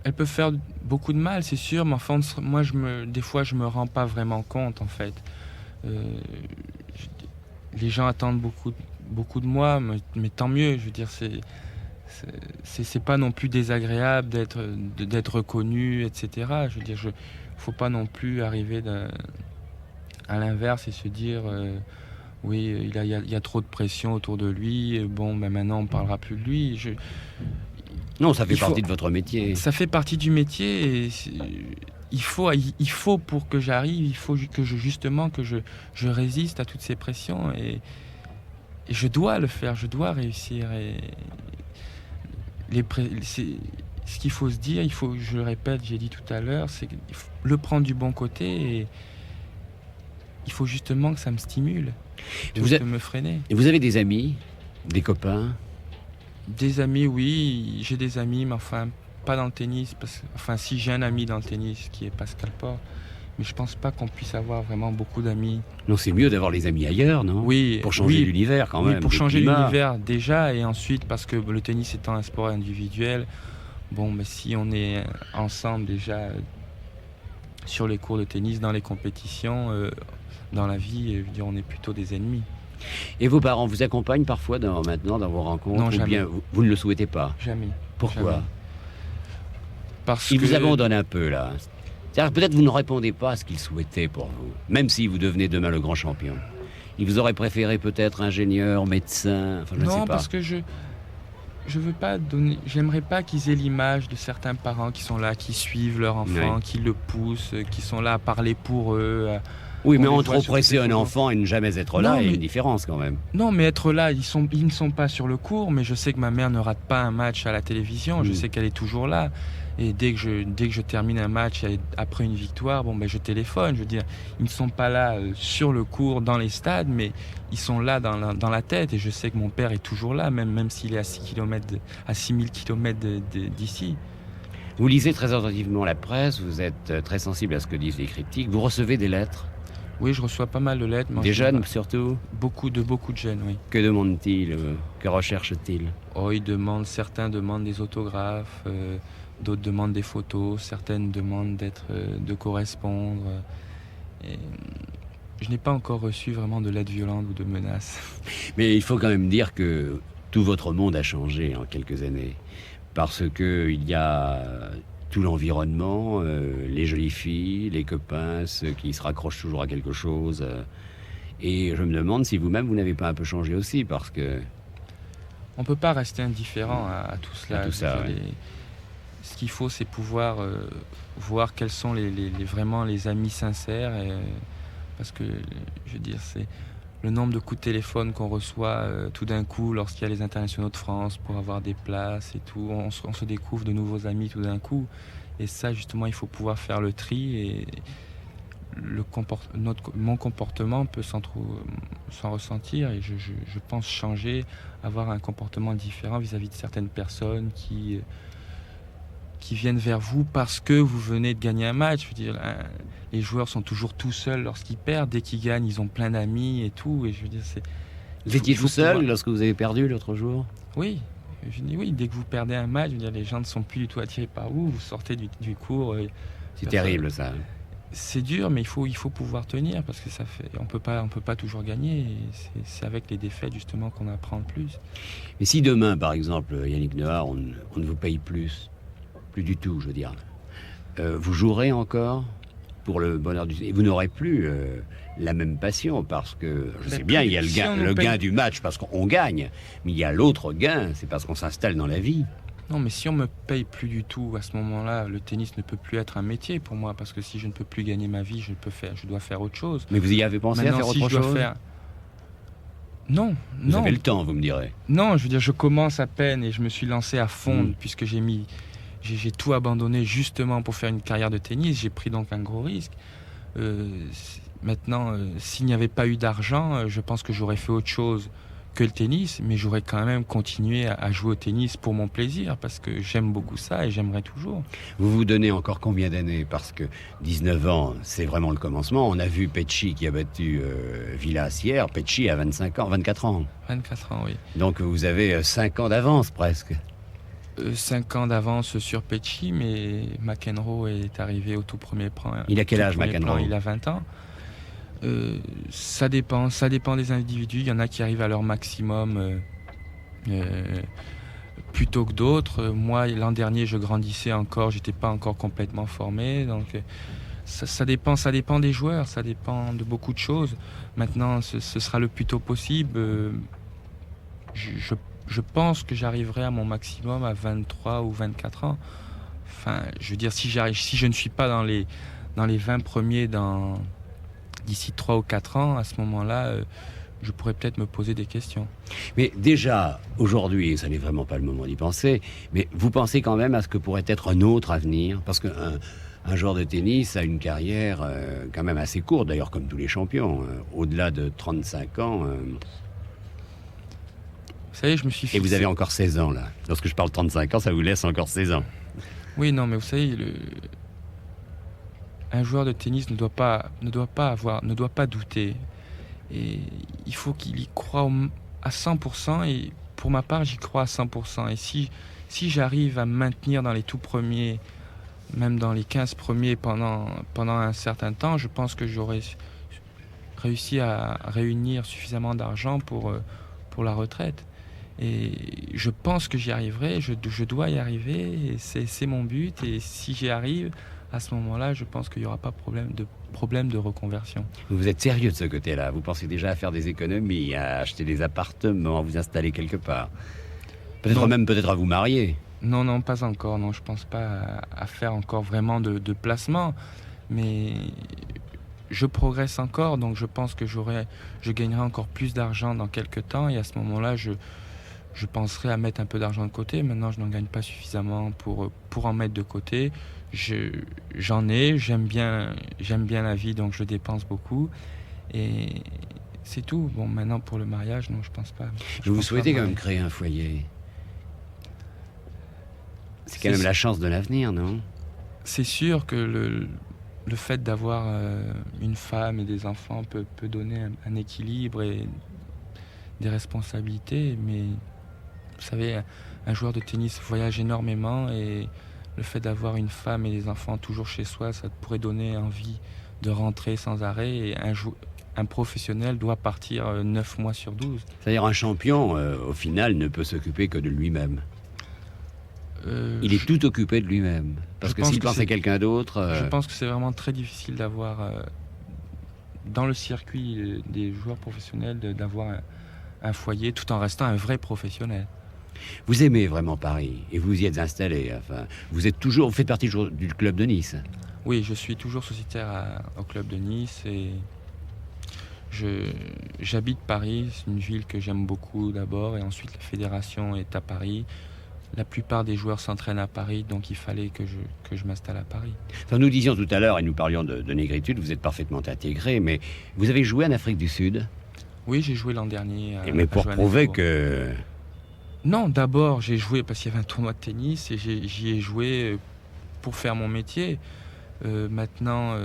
Elles peuvent faire beaucoup de mal, c'est sûr, mais enfin, moi, des fois, je me rends pas vraiment compte, en fait. Les gens attendent beaucoup de moi, mais tant mieux. Je veux dire, c'est pas non plus désagréable d'être reconnu, etc. Je veux dire, faut pas non plus arriver à l'inverse et se dire oui, il y a trop de pression autour de lui. Bon, ben maintenant, on parlera plus de lui. Non, ça fait partie de votre métier. Ça fait partie du métier, et il faut pour que j'arrive, il faut que je résiste à toutes ces pressions, et je dois le faire, je dois réussir. Ce qu'il faut se dire, je le répète, j'ai dit tout à l'heure, c'est qu'il faut le prendre du bon côté, et il faut justement que ça me stimule, de me freiner. Et vous avez des amis, des copains? Des amis, oui, j'ai des amis, mais enfin, pas dans le tennis. Si j'ai un ami dans le tennis qui est Pascal Port, mais je pense pas qu'on puisse avoir vraiment beaucoup d'amis. Non, c'est mieux d'avoir les amis ailleurs, non? Oui. Pour changer l'univers quand même. Oui, pour changer l'univers déjà, et ensuite parce que le tennis étant un sport individuel, bon, mais si on est ensemble déjà sur les cours de tennis, dans les compétitions, dans la vie, je veux dire, on est plutôt des ennemis. Et vos parents vous accompagnent parfois maintenant dans vos rencontres? Non, ou jamais. bien vous ne le souhaitez pas? Jamais. Pourquoi? Jamais. Parce Ils que... vous abandonnent un peu là. C'est-à-dire peut-être vous ne répondez pas à ce qu'ils souhaitaient pour vous, même si vous devenez demain le grand champion. Ils vous auraient préféré peut-être ingénieur, médecin, enfin je ne sais pas. Non, parce que je veux pas donner. J'aimerais pas qu'ils aient l'image de certains parents qui sont là, qui suivent leur enfant, qui le poussent, qui sont là à parler pour eux. Oui, mais entre oppresser un enfant et ne jamais être là, il y a une différence quand même. Non, mais être là, ils ne sont pas sur le court, mais je sais que ma mère ne rate pas un match à la télévision, je sais qu'elle est toujours là. Et dès que je termine un match après une victoire, bon, ben, je téléphone. Je veux dire, ils ne sont pas là sur le court dans les stades, mais ils sont là dans la tête. Et je sais que mon père est toujours là, même s'il est à 6000 km d'ici. Vous lisez très attentivement la presse, vous êtes très sensible à ce que disent les critiques. Vous recevez des lettres? Oui, je reçois pas mal de lettres. Des jeunes surtout? Beaucoup de jeunes, oui. Que demandent-ils? Que recherchent-ils? Oh, certains demandent des autographes, d'autres demandent des photos, certaines demandent de correspondre. Et je n'ai pas encore reçu vraiment de lettres violentes ou de menaces. Mais il faut quand même dire que tout votre monde a changé en quelques années. Parce qu'il y a tout l'environnement, les jolies filles, les copains, ceux qui se raccrochent toujours à quelque chose. Et je me demande si vous-même, vous n'avez pas un peu changé aussi, parce que... On ne peut pas rester indifférent à tout cela. À tout ça, ouais. Ce qu'il faut, c'est pouvoir voir quels sont vraiment les amis sincères. Parce que, je veux dire, c'est le nombre de coups de téléphone qu'on reçoit tout d'un coup lorsqu'il y a les internationaux de France pour avoir des places et tout. On se découvre de nouveaux amis tout d'un coup. Et ça, justement, il faut pouvoir faire le tri. Et mon comportement peut s'en ressentir. Et je pense changer, avoir un comportement différent vis-à-vis de certaines personnes qui viennent vers vous parce que vous venez de gagner un match. Je veux dire, les joueurs sont toujours tout seuls lorsqu'ils perdent. Dès qu'ils gagnent, ils ont plein d'amis et tout. Et je veux dire, vous étiez tout seul lorsque vous avez perdu l'autre jour? Oui. Je dis oui, dès que vous perdez un match, je veux dire, les gens ne sont plus du tout attirés par vous. Vous sortez du cours. C'est terrible ça. C'est dur, mais il faut pouvoir tenir parce que on peut pas toujours gagner. Et c'est avec les défaites justement qu'on apprend le plus. Mais si demain, par exemple, Yannick Noah, on ne vous paye plus du tout, je veux dire, vous jouerez encore pour le bonheur du... Et vous n'aurez plus la même passion, parce que, je sais bien, il y a le gain du match parce qu'on gagne, mais il y a l'autre gain, c'est parce qu'on s'installe dans la vie. Non, mais si on me paye plus du tout, à ce moment-là, le tennis ne peut plus être un métier pour moi, parce que si je ne peux plus gagner ma vie, je dois faire autre chose. Mais vous y avez pensé à faire autre chose? Non. Vous avez le temps, vous me direz. Non, je veux dire, je commence à peine et je me suis lancé à fond, puisque j'ai tout abandonné justement pour faire une carrière de tennis. J'ai pris donc un gros risque. Maintenant, s'il n'y avait pas eu d'argent, je pense que j'aurais fait autre chose que le tennis, mais j'aurais quand même continué à jouer au tennis pour mon plaisir, parce que j'aime beaucoup ça et j'aimerais toujours. Vous vous donnez encore combien d'années? Parce que 19 ans, c'est vraiment le commencement. On a vu Petchi qui a battu Villas hier. Petchi a 24 ans. 24 ans, oui. Donc vous avez 5 ans d'avance presque. 5 ans d'avance sur Petchi, mais McEnroe est arrivé au tout premier plan. Il a quel âge, McEnroe? Il a 20 ans. Ça dépend des individus. Il y en a qui arrivent à leur maximum plutôt que d'autres. Moi, l'an dernier, je grandissais encore, j'étais pas encore complètement formé. Donc, ça dépend des joueurs, ça dépend de beaucoup de choses. Maintenant, ce sera le plus tôt possible. Je pense que j'arriverai à mon maximum à 23 ou 24 ans. Enfin, je veux dire, si je ne suis pas dans les 20 premiers d'ici 3 ou 4 ans, à ce moment-là, je pourrais peut-être me poser des questions. Mais déjà, aujourd'hui, et ça n'est vraiment pas le moment d'y penser, mais vous pensez quand même à ce que pourrait être un autre avenir? Parce qu'un joueur de tennis a une carrière quand même assez courte, d'ailleurs comme tous les champions. Au-delà de 35 ans... Vous savez, je me suis fixé... Et vous avez encore 16 ans, là. Lorsque je parle de 35 ans, ça vous laisse encore 16 ans. Oui, non, mais vous savez, un joueur de tennis ne doit pas douter. Et il faut qu'il y croie à 100%. Et pour ma part, j'y crois à 100%. Et si j'arrive à me maintenir dans les tout premiers, même dans les 15 premiers pendant un certain temps, je pense que j'aurais réussi à réunir suffisamment d'argent pour la retraite. Et je pense que j'y arriverai, je dois y arriver, et c'est mon but. Et si j'y arrive, à ce moment-là, je pense qu'il n'y aura pas problème de reconversion. Vous êtes sérieux de ce côté-là? Vous pensez déjà à faire des économies, à acheter des appartements, à vous installer quelque part? Peut-être à vous marier? Non, pas encore. Non, je pense pas à faire encore vraiment de placement. Mais je progresse encore, donc je pense que je gagnerai encore plus d'argent dans quelques temps. Et à ce moment-là, je penserai à mettre un peu d'argent de côté. Maintenant, je n'en gagne pas suffisamment pour en mettre de côté. J'en ai, j'aime bien la vie, donc je dépense beaucoup. Et c'est tout. Bon, maintenant, pour le mariage, non, je pense pas. Vous souhaitez quand même créer un foyer? C'est quand même la chance de l'avenir, non? C'est sûr que le fait d'avoir une femme et des enfants peut donner un équilibre et des responsabilités, mais vous savez, un joueur de tennis voyage énormément, et le fait d'avoir une femme et des enfants toujours chez soi, ça pourrait donner envie de rentrer sans arrêt. Et un professionnel doit partir 9 mois sur 12. C'est-à-dire un champion, au final, ne peut s'occuper que de lui-même. Il est tout occupé de lui-même. Parce que s'il pense à quelqu'un d'autre... Je pense que c'est vraiment très difficile d'avoir, dans le circuit des joueurs professionnels, d'avoir un foyer tout en restant un vrai professionnel. Vous aimez vraiment Paris et vous y êtes installé. Enfin, vous faites partie du club de Nice. Oui, je suis toujours sociétaire au club de Nice, et j'habite Paris. C'est une ville que j'aime beaucoup d'abord, et ensuite la fédération est à Paris. La plupart des joueurs s'entraînent à Paris, donc il fallait que je m'installe à Paris. Enfin, nous disions tout à l'heure, et nous parlions de négritude, vous êtes parfaitement intégré, mais vous avez joué en Afrique du Sud? Oui, j'ai joué l'an dernier. Mais pour prouver que... Non, d'abord, j'ai joué parce qu'il y avait un tournoi de tennis, et j'y ai joué pour faire mon métier. Maintenant,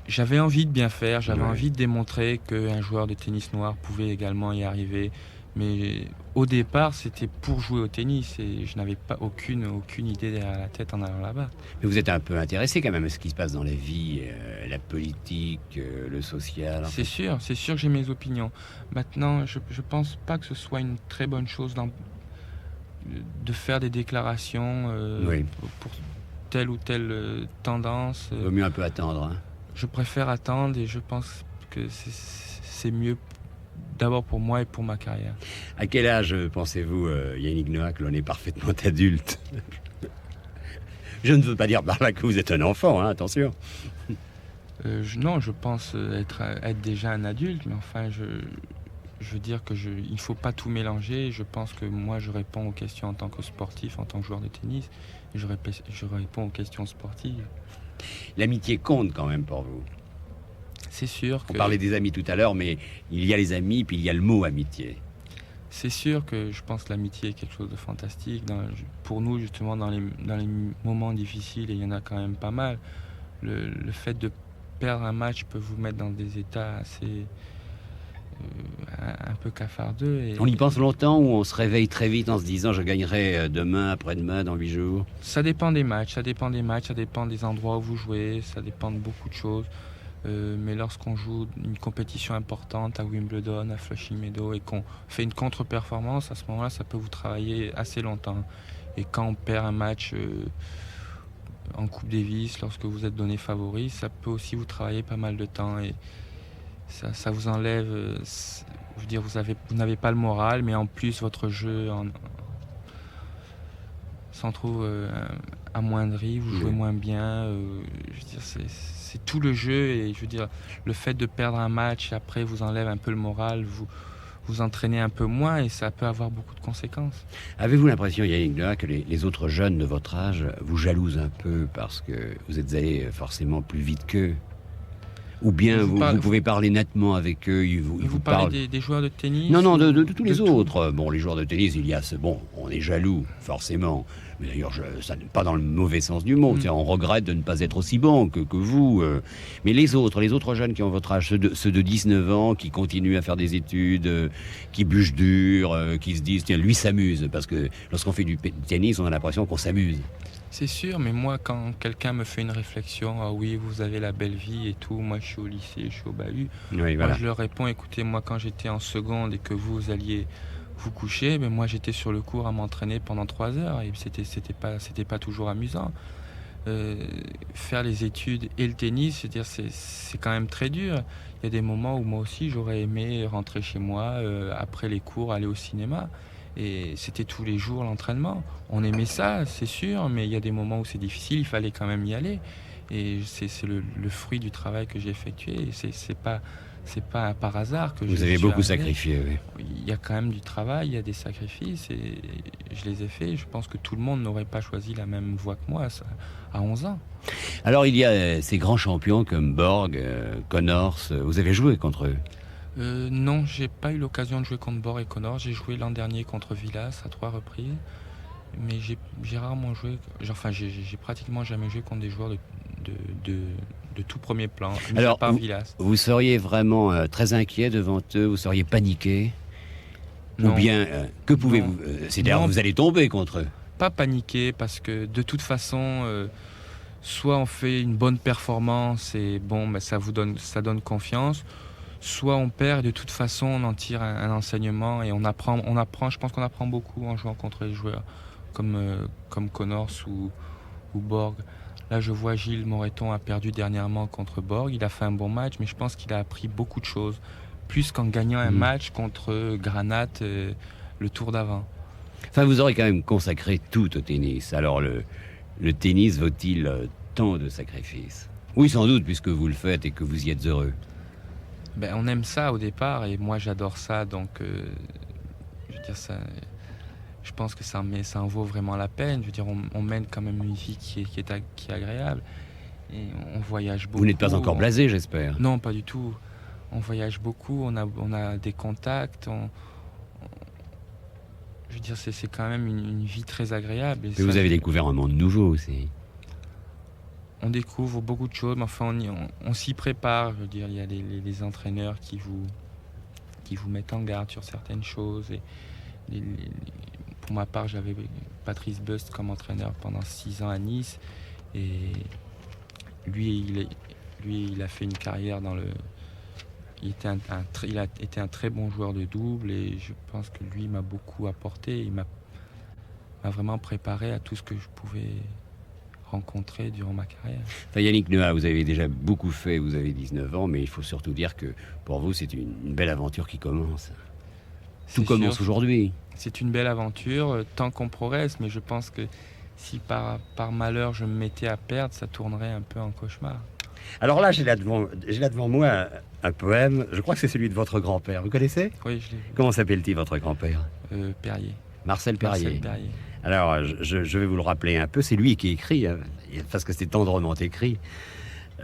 j'avais envie de bien faire, j'avais envie de démontrer qu'un joueur de tennis noir pouvait également y arriver. Mais au départ, c'était pour jouer au tennis, et je n'avais pas aucune idée derrière la tête en allant là-bas. Mais vous êtes un peu intéressé quand même à ce qui se passe dans la vie, la politique, le social. C'est sûr que j'ai mes opinions. Maintenant, je ne pense pas que ce soit une très bonne chose de faire des déclarations pour telle ou telle tendance. Il vaut mieux un peu attendre. Hein. Je préfère attendre, et je pense que c'est mieux. D'abord pour moi et pour ma carrière. À quel âge pensez-vous, Yannick Noah, que l'on est parfaitement adulte? Je ne veux pas dire par là que vous êtes un enfant, hein, attention. Non, je pense être déjà un adulte, mais enfin, je veux dire il ne faut pas tout mélanger. Je pense que moi, je réponds aux questions en tant que sportif, en tant que joueur de tennis, et je réponds aux questions sportives. L'amitié compte quand même pour vous? C'est sûr que... On parlait des amis tout à l'heure, mais il y a les amis, puis il y a le mot amitié. C'est sûr que je pense que l'amitié est quelque chose de fantastique. Pour nous, justement, dans les moments difficiles, et il y en a quand même pas mal, le fait de perdre un match peut vous mettre dans des états assez... un peu cafardeux. On y pense longtemps, ou on se réveille très vite en se disant « je gagnerai demain, après-demain, dans 8 jours ». Ça dépend des matchs, ça dépend des endroits où vous jouez, ça dépend de beaucoup de choses. Mais lorsqu'on joue une compétition importante à Wimbledon, à Flushing Meadows, et qu'on fait une contre-performance, à ce moment-là, ça peut vous travailler assez longtemps. Et quand on perd un match en Coupe Davis, lorsque vous êtes donné favori, ça peut aussi vous travailler pas mal de temps. Et ça vous enlève... je veux dire, vous n'avez pas le moral, mais en plus, votre jeu s'en trouve amoindri, vous jouez moins bien. Je veux dire, c'est tout le jeu, et je veux dire, le fait de perdre un match, après, vous enlève un peu le moral, vous entraînez un peu moins, et ça peut avoir beaucoup de conséquences. Avez-vous l'impression, Yannick Noah, que les autres jeunes de votre âge vous jalousent un peu parce que vous êtes allé forcément plus vite qu'eux? Ou bien vous pouvez parler nettement avec eux, ils vous parlent... parlez des joueurs de tennis? Non, de tous les autres. Bon, les joueurs de tennis, on est jaloux, forcément. Mais d'ailleurs, pas dans le mauvais sens du mot. On regrette de ne pas être aussi bon que vous. Mais les autres jeunes qui ont votre âge, ceux de 19 ans, qui continuent à faire des études, qui bûchent dur, qui se disent, tiens, lui s'amuse. Parce que lorsqu'on fait du tennis, on a l'impression qu'on s'amuse. C'est sûr, mais moi, quand quelqu'un me fait une réflexion, ah oui, vous avez la belle vie et tout, moi je suis au lycée, je suis au bahut, oui, voilà. Moi je leur réponds, écoutez, moi quand j'étais en seconde et que vous alliez vous coucher, mais moi j'étais sur le cours à m'entraîner pendant 3 heures et c'était pas toujours amusant. Faire les études et le tennis, c'est quand même très dur. Il y a des moments où moi aussi j'aurais aimé rentrer chez moi après les cours, aller au cinéma. Et c'était tous les jours l'entraînement. On aimait ça, c'est sûr, mais il y a des moments où c'est difficile, il fallait quand même y aller. Et c'est le fruit du travail que j'ai effectué. Et c'est pas par hasard que vous avez beaucoup sacrifié, oui. Il y a quand même du travail, il y a des sacrifices, et je les ai faits. Je pense que tout le monde n'aurait pas choisi la même voie que moi à 11 ans. Alors il y a ces grands champions comme Borg, Connors, vous avez joué contre eux? Non, j'ai pas eu l'occasion de jouer contre Borg et Connors. J'ai joué l'an dernier contre Villas à 3 reprises, mais j'ai rarement joué. Enfin, j'ai pratiquement jamais joué contre des joueurs de tout premier plan. Alors, par Villas. Vous seriez vraiment très inquiet devant eux? Vous seriez paniqué? Non. Ou bien que pouvez-vous c'est-à-dire vous allez tomber contre eux? Pas paniquer, parce que de toute façon, soit on fait une bonne performance et bon, ben, ça donne confiance. Soit on perd et de toute façon on en tire un enseignement et on apprend, je pense qu'on apprend beaucoup en jouant contre les joueurs comme Connors ou Borg. Là je vois Gilles Moreton a perdu dernièrement contre Borg, il a fait un bon match, mais je pense qu'il a appris beaucoup de choses, plus qu'en gagnant un match contre Granat le tour d'avant. Enfin, vous aurez quand même consacré tout au tennis. Alors le tennis vaut-il tant de sacrifices? Oui, sans doute, puisque vous le faites et que vous y êtes heureux. Ben, on aime ça au départ et moi j'adore ça, donc je veux dire, je pense que ça en vaut vraiment la peine. Je veux dire, on mène quand même une vie qui est agréable et on voyage beaucoup. Vous n'êtes pas encore blasé, j'espère? Non, pas du tout. On voyage beaucoup, on a des contacts. Je veux dire, c'est quand même une vie très agréable. Et vous avez découvert un monde nouveau aussi. On découvre beaucoup de choses, mais enfin on s'y prépare. Je veux dire, il y a les entraîneurs qui vous mettent en garde sur certaines choses. Et pour ma part, j'avais Patrice Bust comme entraîneur pendant 6 ans à Nice. Et lui, il a fait une carrière dans le... Il a été un très bon joueur de double et je pense que lui m'a beaucoup apporté. Il m'a vraiment préparé à tout ce que je pouvais rencontré durant ma carrière. Enfin, Yannick Noah, vous avez déjà beaucoup fait, vous avez 19 ans, mais il faut surtout dire que pour vous, c'est une belle aventure qui commence. Tout commence aujourd'hui. C'est une belle aventure, tant qu'on progresse, mais je pense que si par malheur je me mettais à perdre, ça tournerait un peu en cauchemar. Alors là, j'ai là devant moi un poème, je crois que c'est celui de votre grand-père. Vous connaissez? Oui, je l'ai vu. Comment s'appelle-t-il, votre grand-père? Perrier. Marcel Perrier. Marcel Perrier. Alors, je vais vous le rappeler un peu, c'est lui qui écrit, hein, parce que c'est tendrement écrit.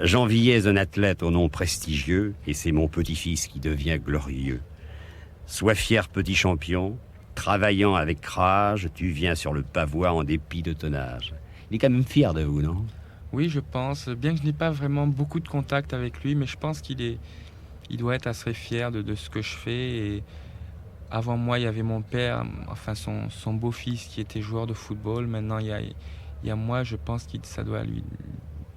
J'enviais un athlète au nom prestigieux, et c'est mon petit-fils qui devient glorieux. Sois fier, petit champion, travaillant avec rage, tu viens sur le pavois en dépit de ton âge. Il est quand même fier de vous, non? Oui, je pense, bien que je n'ai pas vraiment beaucoup de contact avec lui, mais je pense il doit être assez fier de ce que je fais. Et avant moi, il y avait mon père, enfin son beau-fils qui était joueur de football. Maintenant, il y a moi, je pense que ça doit lui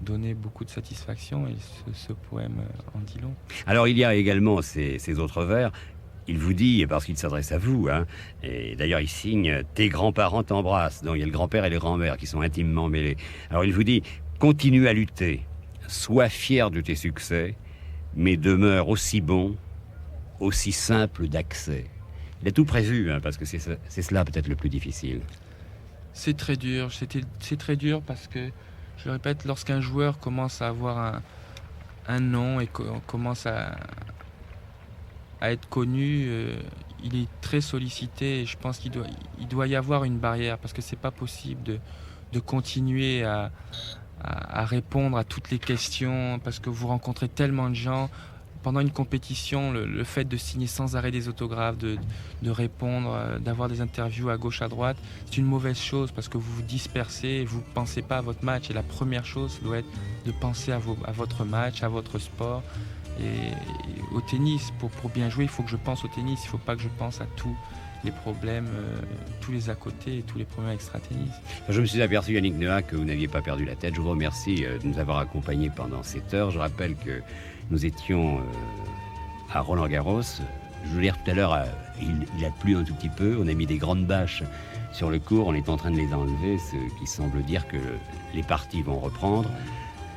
donner beaucoup de satisfaction et ce poème en dit long. Alors, il y a également ces autres vers. Il vous dit, parce qu'il s'adresse à vous, hein, et d'ailleurs il signe « Tes grands-parents t'embrassent ». Donc il y a le grand-père et les grands-mères qui sont intimement mêlés. Alors il vous dit « Continue à lutter, sois fier de tes succès, mais demeure aussi bon, aussi simple d'accès ». Il a tout prévu, hein, parce que c'est cela peut-être le plus difficile. C'est très dur, c'est très dur parce que, je le répète, lorsqu'un joueur commence à avoir un nom et commence à être connu, il est très sollicité et je pense qu'il doit y avoir une barrière parce que c'est pas possible de continuer à à répondre à toutes les questions, parce que vous rencontrez tellement de gens. Pendant une compétition, le fait de signer sans arrêt des autographes, de répondre, d'avoir des interviews à gauche, à droite, c'est une mauvaise chose parce que vous vous dispersez, vous ne pensez pas à votre match. Et la première chose doit être de penser à votre match, à votre sport. Et au tennis, pour bien jouer, il faut que je pense au tennis, il ne faut pas que je pense à tous les problèmes, tous les à côté et tous les problèmes extra-tennis. Je me suis aperçu, Yannick Noah, que vous n'aviez pas perdu la tête. Je vous remercie de nous avoir accompagnés pendant cette heure. Je rappelle que nous étions à Roland-Garros. Je voulais dire tout à l'heure, il a plu un tout petit peu. On a mis des grandes bâches sur le court. On est en train de les enlever, ce qui semble dire que les parties vont reprendre.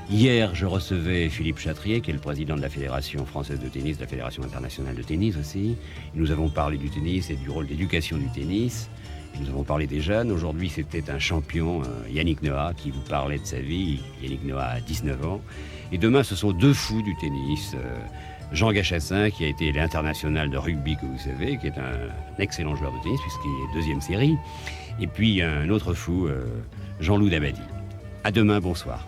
Hier, je recevais Philippe Chatrier, qui est le président de la Fédération française de tennis, de la Fédération internationale de tennis aussi. Nous avons parlé du tennis et du rôle d'éducation du tennis. Et nous avons parlé des jeunes. Aujourd'hui, c'était un champion, Yannick Noah, qui vous parlait de sa vie. Yannick Noah a 19 ans. Et demain, ce sont deux fous du tennis. Jean Gachassin, qui a été l'international de rugby, que vous savez, qui est un excellent joueur de tennis, puisqu'il est deuxième série. Et puis, un autre fou, Jean-Loup Dabadi. À demain, bonsoir.